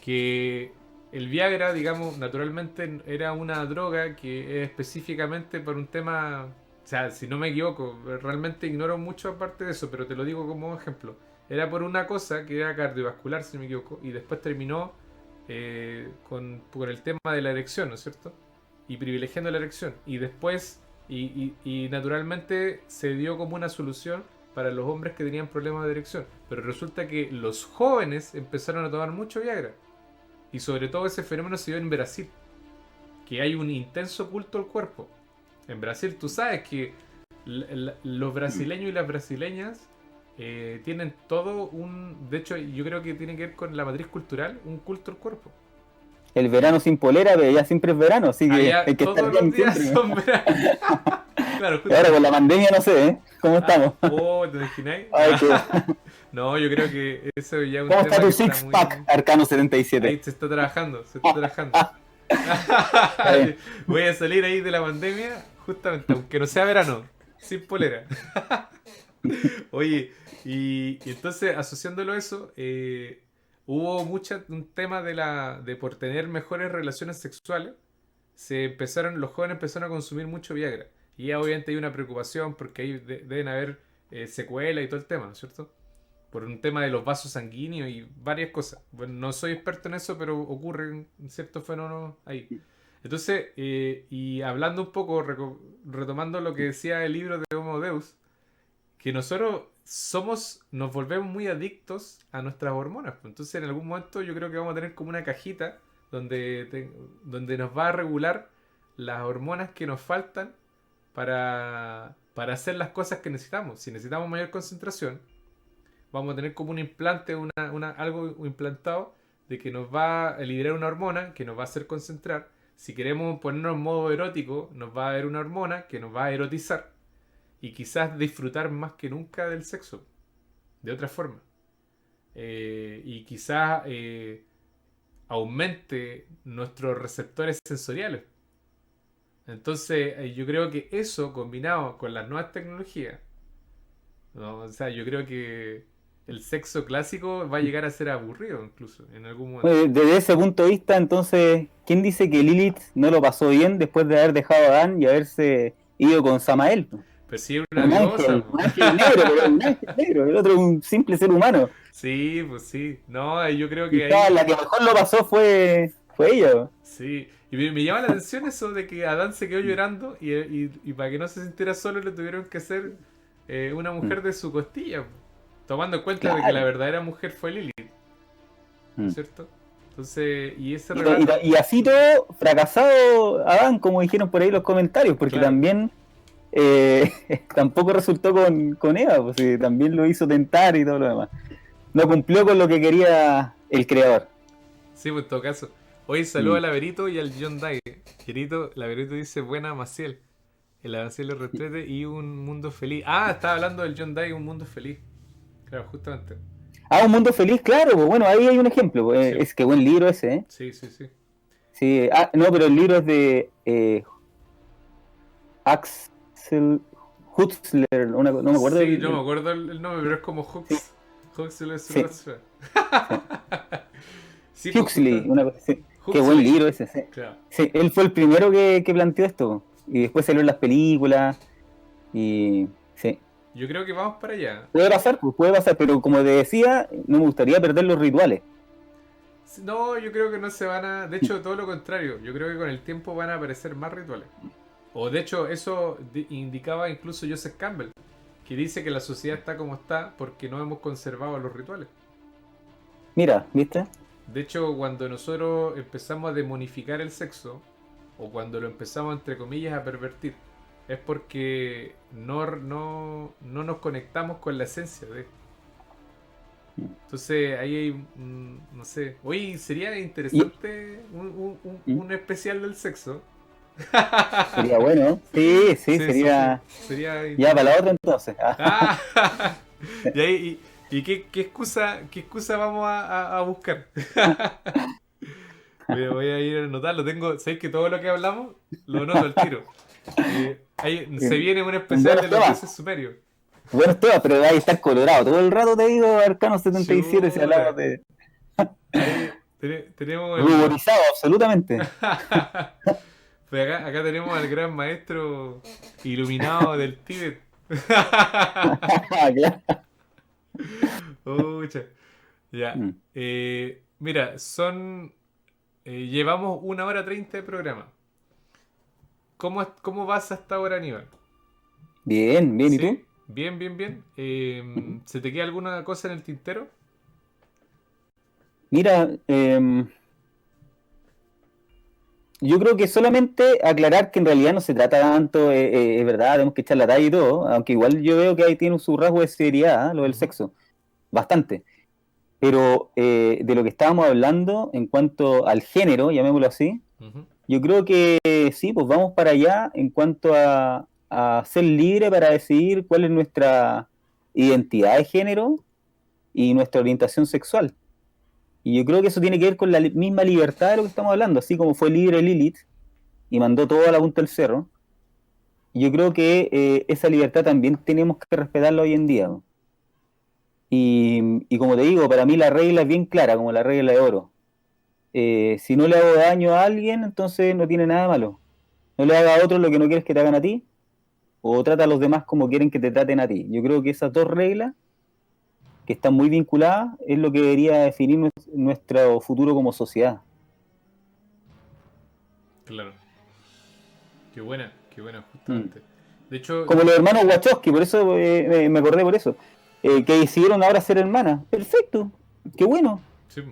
que el Viagra, digamos, naturalmente era una droga que es específicamente por un tema, o sea, si no me equivoco, realmente ignoro mucho aparte de eso, pero te lo digo como ejemplo. Era por una cosa que era cardiovascular, si no me equivoco, y después terminó con el tema de la erección, ¿no es cierto? Y privilegiando la erección. Y después, y naturalmente se dio como una solución para los hombres que tenían problemas de erección. Pero resulta que los jóvenes empezaron a tomar mucho Viagra. Y sobre todo ese fenómeno se dio en Brasil, que hay un intenso culto al cuerpo. En Brasil tú sabes que los brasileños y las brasileñas tienen todo un... De hecho, yo creo que tiene que ver con la matriz cultural, un culto al cuerpo. El verano sin polera, pero ya siempre es verano, así que hay Allá que estar todos los bien días siempre. son verano. Claro, Y ahora con justamente. la pandemia no sé, ¿eh? ¿Cómo estamos? Oh, ¿te imagináis? Ay, No, yo creo que eso ya es un ¿Cómo está tema tu que está six muy... pack, Arcano Ahí 77? se está trabajando, se está trabajando. Está bien. Voy a salir ahí de la pandemia, justamente, aunque no sea verano, sin polera. Oye, y entonces asociándolo a eso, hubo un tema de por tener mejores relaciones sexuales, los jóvenes empezaron a consumir mucho Viagra. Y ya obviamente hay una preocupación porque ahí deben haber secuelas y todo el tema, ¿no es cierto? Por un tema de los vasos sanguíneos y varias cosas. Bueno, no soy experto en eso, pero ocurren ciertos fenómenos ahí. Entonces, y hablando un poco, retomando lo que decía el libro de Homo Deus, que nosotros nos volvemos muy adictos a nuestras hormonas. Pues. Entonces, en algún momento yo creo que vamos a tener como una cajita donde nos va a regular las hormonas que nos faltan para hacer las cosas que necesitamos. Si necesitamos mayor concentración, vamos a tener como un implante, algo implantado de que nos va a liberar una hormona que nos va a hacer concentrar. Si queremos ponernos en modo erótico, nos va a dar una hormona que nos va a erotizar y quizás disfrutar más que nunca del sexo, de otra forma. Y quizás aumente nuestros receptores sensoriales. Entonces, yo creo que eso combinado con las nuevas tecnologías, ¿no? O sea, yo creo que el sexo clásico va a llegar a ser aburrido incluso en algún momento. Desde ese punto de vista, entonces, ¿quién dice que Lilith no lo pasó bien después de haber dejado a Adán y haberse ido con Samael? Pero sí es una diosa, po. Un ángel negro, pero un ángel negro, el otro es un simple ser humano. Sí, pues sí. No, yo creo que Quizás la ahí que mejor lo pasó fue ella. sí. Y me llama la atención eso de que Adán se quedó llorando y para que no se sintiera solo le tuvieron que hacer una Mm, mujer de su costilla, po. Tomando en cuenta de que la claro. verdadera mujer fue Lilith, ¿no es Mm. cierto? Entonces, y ese Y, to- y relato, to- y así todo, fracasado Adán, como dijeron por ahí los comentarios, porque claro. también eh, tampoco resultó con Eva, pues también lo hizo tentar y todo lo demás. No cumplió con lo que quería el creador. Sí, pues en todo caso. Hoy saludo Mm. al Laverito y al John Day. Querido, Laverito dice buena Maciel. El Maciel lo retrete y un mundo feliz. Ah, estaba hablando del John Day, un mundo feliz. Claro, justamente. Ah, un mundo feliz, claro, pues bueno, ahí hay un ejemplo. Sí, Es que buen libro ese, ¿eh? sí, sí, sí. Sí, no, pero el libro es de Axel Huxler, no me acuerdo Sí, no me acuerdo el nombre, pero es como sí, Hooks. Hooks sí, sí. Sí, pues Huxley, justo. una cosa así. Qué buen Huxley. libro ese, sí. Claro. Sí, él fue el primero que planteó esto. Y después salió en las películas. Y sí. Yo creo que vamos para allá. Puede pasar, pues puede pasar, pero como te decía, no me gustaría perder los rituales. No, yo creo que no se van a. De hecho, todo lo contrario. Yo creo que con el tiempo van a aparecer más rituales. O de hecho, eso indicaba incluso Joseph Campbell, que dice que la sociedad está como está porque no hemos conservado los rituales. Mira, ¿viste? De hecho, cuando nosotros empezamos a demonificar el sexo, o cuando lo empezamos, entre comillas, a pervertir, es porque no nos conectamos con la esencia de. Entonces, ahí hay, no sé, hoy sería Y, interesante mm, un especial del sexo. sería bueno. Sí, sí, Sí, sí, sí, sería. sería Ya para la interesante. otra entonces. Ah, y ahí, qué excusa vamos a buscar? Voy a ir a anotarlo. Sabéis que todo lo que hablamos lo anoto al tiro. Se viene un especial de Buenos los temas. dioses sumerios. Buenos temas, pero va a estar colorado. Todo el rato te digo Arcano 77 si hablamos Chuta. de Ahí tenemos el. ruborizado, absolutamente. Pues acá tenemos al gran maestro iluminado del Tíbet. Claro. Pucha. Ya. Mm. Mira, llevamos 1 hora 30 de programa. ¿Cómo vas hasta ahora, Aníbal? Bien, bien, ¿y tú? ¿Sí? Bien, bien, bien. Ujú. ¿Se te queda alguna cosa en el tintero? Mira, yo creo que solamente aclarar que en realidad no se trata tanto, es verdad, tenemos que echar la talla y todo, aunque igual yo veo que ahí tiene su rasgo de seriedad, lo del Ujú, sexo, bastante. Pero de lo que estábamos hablando en cuanto al género, llamémoslo así, ujú. yo creo que sí, pues vamos para allá en cuanto a ser libre para decidir cuál es nuestra identidad de género y nuestra orientación sexual. Y yo creo que eso tiene que ver con la misma libertad de lo que estamos hablando, así como fue libre Lilith y mandó todo a la punta del cerro. Yo creo que esa libertad también tenemos que respetarla hoy en día, ¿no? Y como te digo, para mí la regla es bien clara, como la regla de oro. Si no le hago daño a alguien, entonces no tiene nada de malo. No le haga a otro lo que no quieres que te hagan a ti, o trata a los demás como quieren que te traten a ti. Yo creo que esas dos reglas, que están muy vinculadas, es lo que debería definir nuestro futuro como sociedad. Claro. Qué buena, Mm. justamente. De hecho, Como los hermanos Wachowski, por eso me acordé por eso, que decidieron ahora ser hermanas. Perfecto, qué bueno, sí,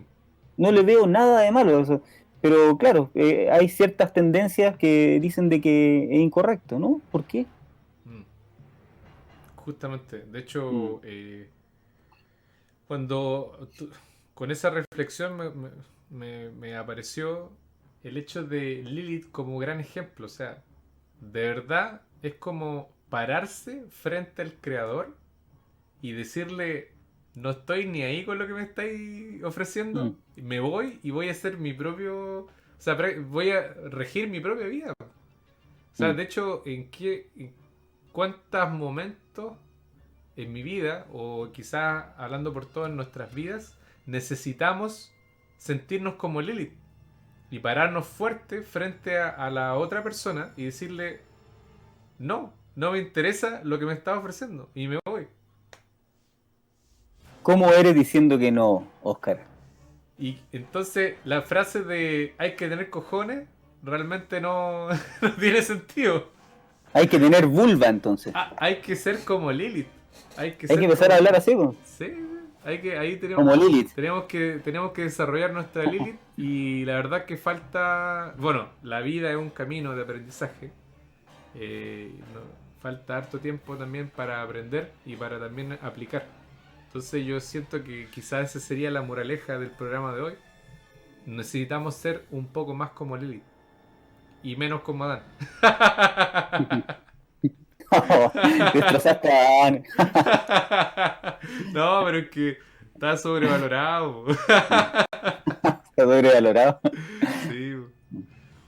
no le veo nada de malo a eso. Pero claro, hay ciertas tendencias que dicen de que es incorrecto, ¿no? ¿Por qué? mm, justamente. De Mm, hecho, con esa reflexión me apareció el hecho de Lilith como gran ejemplo. O sea, de verdad es como pararse frente al creador y decirle, no estoy ni ahí con lo que me estáis mm, ofreciendo, me voy y voy a hacer mi propio, o sea, voy a regir mi propia vida. O sea, mm, de hecho, en cuántos momentos en mi vida, o quizás hablando por todas nuestras vidas, necesitamos sentirnos como Lilith y pararnos fuerte frente a la otra persona y decirle, no, no me interesa lo que me estás ofreciendo y me voy. ¿Cómo eres diciendo que no, Oscar? Y entonces la frase de hay que tener cojones realmente no, no tiene sentido. Hay que tener vulva entonces. Hay que ser como Lilith. Hay que Hay que ser empezar como a hablar Lilith. así, pues, Sí, hay que, ahí como Lilith. tenemos que desarrollar nuestra Lilith y la verdad que falta, bueno, la vida es un camino de aprendizaje. Falta harto tiempo también para aprender y para también aplicar. Entonces yo siento que quizás esa sería la moraleja del programa de hoy. Necesitamos ser un poco más como Lilith y menos como Adán. Destrozaste a Ana. No, pero es que está sobrevalorado. Está sobrevalorado. Sí.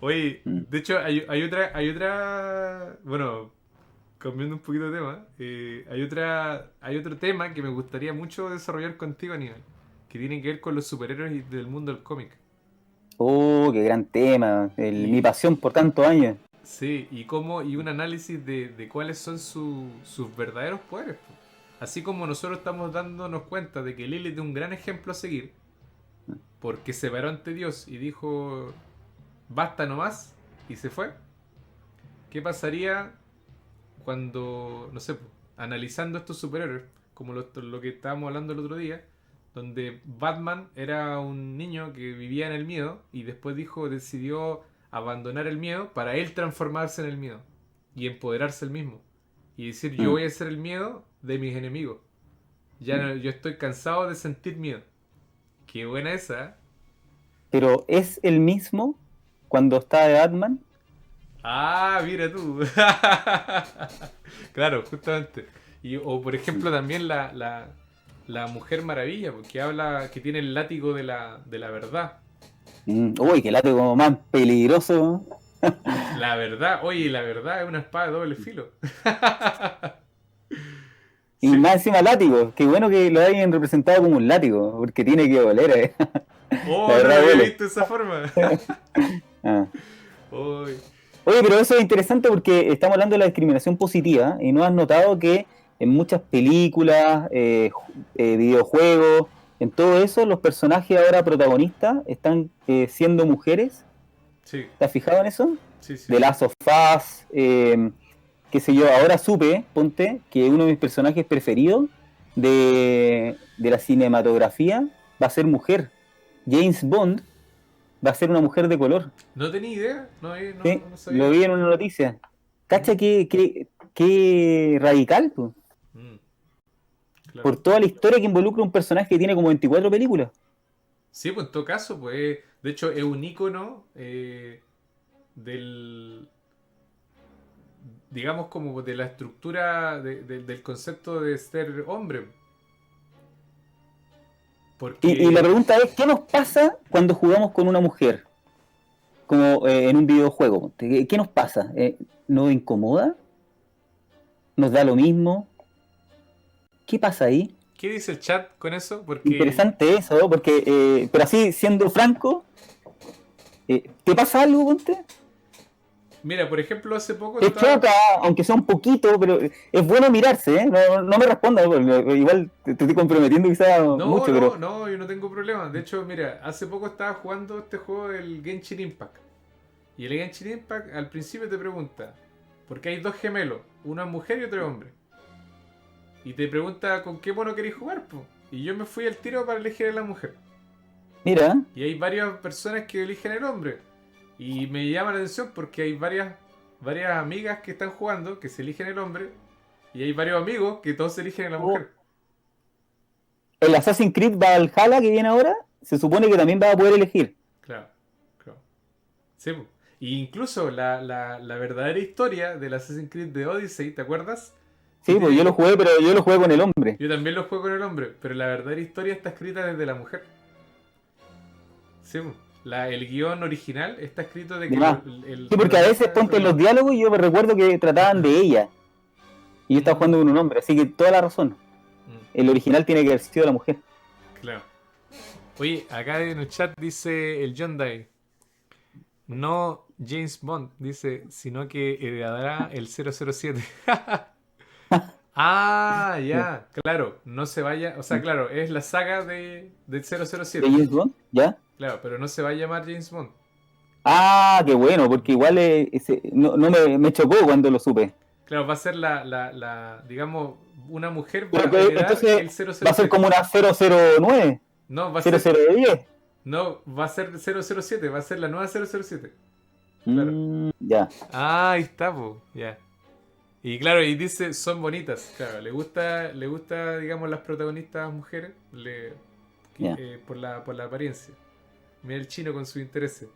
Oye, de hecho hay otra, bueno, cambiando un poquito de tema, hay otro tema que me gustaría mucho desarrollar contigo, Aníbal, que tiene que ver con los superhéroes y del mundo del cómic. Oh, qué gran tema. Mi Y pasión por tantos años. sí, y un análisis de cuáles son sus verdaderos poderes, po. Así como nosotros estamos dándonos cuenta de que Lilith es un gran ejemplo a seguir, porque se paró ante Dios y dijo, basta nomás, y se fue. ¿Qué pasaría cuando, no sé, po, analizando estos superhéroes, como lo que estábamos hablando el otro día, donde Batman era un niño que vivía en el miedo y después decidió abandonar el miedo para él transformarse en el miedo y empoderarse él mismo y decir yo Mm. voy a ser el miedo de mis enemigos. Ya no, yo estoy cansado de sentir miedo. Qué buena esa, ¿eh? Pero es el mismo cuando está de Batman. Ah, mira tú. Claro, justamente. O por ejemplo también la Mujer Maravilla, porque habla que tiene el látigo de la verdad. Uy, qué látigo más peligroso. La verdad, oye, la verdad es una espada de doble filo. Y Sí. más encima látigo. Qué bueno que lo hayan representado como un látigo, porque tiene que doler, eh. La Oh, no lo verdad había duele. visto de esa forma. Ah. Uy. Oye, pero eso es interesante porque estamos hablando de la discriminación positiva y no has notado que en muchas películas, videojuegos, en todo eso, los personajes ahora protagonistas están siendo mujeres. Sí, ¿Te has fijado en eso? sí, sí, De sí. Last of Us, qué sé yo, ahora supe, ponte, que uno de mis personajes preferidos de la cinematografía va a ser mujer. James Bond va a ser una mujer de color. No tenía idea, no, ¿Sí? no Lo sabía. vi en una noticia. Mm, Cacha qué radical, po. mm, claro. Por toda la historia que involucra un personaje que tiene como 24 películas. Sí, pues en todo caso, pues, de hecho es un icono del, digamos como de la estructura del concepto de ser hombre. Y la Porque, pregunta es, ¿qué nos pasa cuando jugamos con una mujer? Como en un videojuego. Ponte. ¿Qué nos pasa? ¿Nos incomoda? ¿Nos da lo mismo? ¿Qué pasa ahí? ¿qué dice el chat con eso? Porque, Interesante eso, ¿no? Porque, pero así, siendo franco, ¿te pasa algo, ponte? mira, por ejemplo, hace poco Te estaba... choca, aunque sea un poquito, pero es bueno mirarse, ¿eh? No me respondas, porque igual te estoy comprometiendo quizás No, mucho, pero no, no, yo no tengo problema. De hecho, mira, hace poco estaba jugando este juego del Genshin Impact. Y el Genshin Impact al principio te pregunta, porque hay dos gemelos, uno es mujer y otro es hombre. Y te pregunta con qué mono queréis jugar, po. Y yo me fui al tiro para elegir a la mujer. mira, Y hay varias personas que eligen el hombre. Y me llama la atención porque hay varias amigas que están jugando que se eligen el hombre. Y hay varios amigos que todos se eligen a la oh, mujer. el Assassin's Creed Valhalla que viene ahora, se supone que también vas a poder elegir. Claro, claro. Sí, po. Y incluso la verdadera historia del Assassin's Creed de Odyssey, ¿te acuerdas? Que Sí, pues yo lo tiene... jugué, pero yo lo jugué con el hombre. Yo también lo juego con el hombre, pero la verdadera historia está escrita desde la mujer. Sí, po. El guión original está escrito de De que más. el Sí, porque a veces protagonista es ponte en la los mujer. diálogos y yo me recuerdo que trataban de ella. Y yo estaba Mm, jugando con un hombre, así que toda la razón. mm, El original tiene que haber sido la mujer. claro. Oye, acá en el chat dice el John Day. No, James Bond, dice, sino que heredará el 007. Ah, ya, claro, no se vaya, o sea, claro, es la saga del ¿De 007, James Bond? ¿Ya? claro, pero no se va a llamar James Bond. Ah, qué bueno, porque igual no me chocó cuando lo supe. Claro, va a ser digamos, una mujer va Pero a heredar entonces el va a ser 007. como una 009, No, va a ser, 0010. no, va a ser 007, va a ser la nueva 007. Claro. Ya, Ah, ahí está, po, ya. Y claro, y dice, son bonitas, claro, le gusta, digamos, las protagonistas mujeres, ya. por la apariencia. Mira el chino con sus intereses.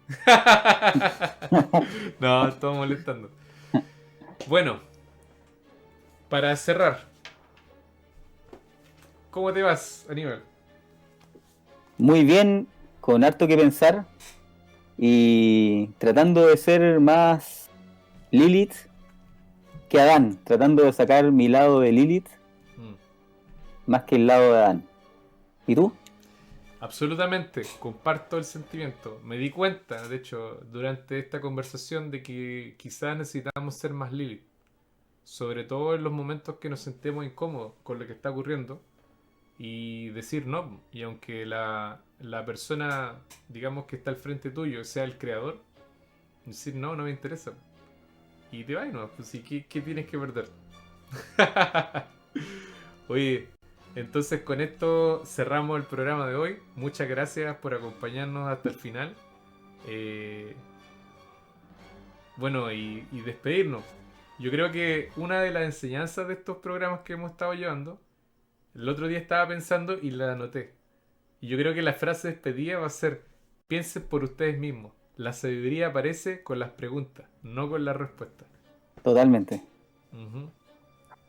No, estamos molestando. Bueno, para cerrar, ¿cómo te vas, Aníbal? Muy bien, con harto que pensar y tratando de ser más Lilith que Adán, tratando de sacar mi lado de Lilith Mm. más que el lado de Adán. ¿Y tú? Absolutamente, comparto el sentimiento. Me di cuenta, de hecho, durante esta conversación de que quizás necesitamos ser más Lilith, sobre todo en los momentos que nos sentemos incómodos con lo que está ocurriendo y decir no. Y aunque la persona, digamos, que está al frente tuyo sea el creador, decir no, no me interesa. Y te vas, no, pues sí, ¿qué tienes que perder? Oye, entonces con esto cerramos el programa de hoy. Muchas gracias por acompañarnos hasta el final. Eh, bueno, y despedirnos. Yo creo que una de las enseñanzas de estos programas que hemos estado llevando, el otro día estaba pensando y la anoté. Y yo creo que la frase de despedida va a ser, piensen por ustedes mismos. La sabiduría aparece con las preguntas, no con las respuestas. Totalmente. Ujú,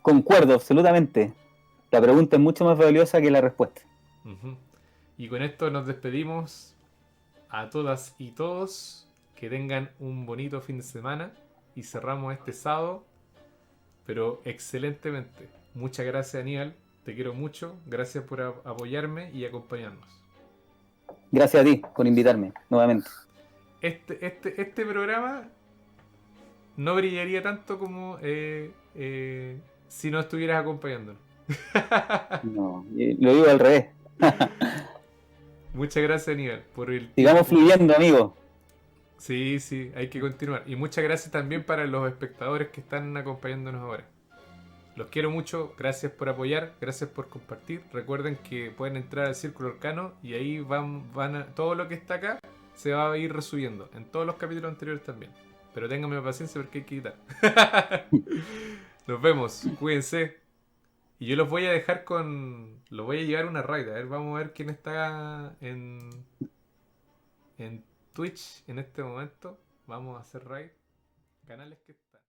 Concuerdo, absolutamente. La pregunta es mucho más valiosa que la respuesta. ujú. Y con esto nos despedimos a todas y todos. Que tengan un bonito fin de semana. Y cerramos este sábado, pero excelentemente. Muchas gracias, Aníbal. Te quiero mucho. Gracias por apoyarme y acompañarnos. Gracias a ti por invitarme nuevamente. Este programa no brillaría tanto como si no estuvieras acompañándonos. No, lo digo al revés. Muchas gracias, Aníbal, por el Sigamos tiempo. fluyendo, amigo. Sí, sí, hay que continuar. Y muchas gracias también para los espectadores que están acompañándonos ahora. Los quiero mucho, gracias por apoyar, gracias por compartir. Recuerden que pueden entrar al Círculo Arcano y ahí todo lo que está acá se va a ir resubiendo. En todos los capítulos anteriores también. Pero ténganme paciencia porque hay que quitar. Nos vemos, cuídense. Y yo los voy a dejar los voy a llevar una raid. A ver, vamos a ver quién está en Twitch en este momento. Vamos a hacer raid. Canales que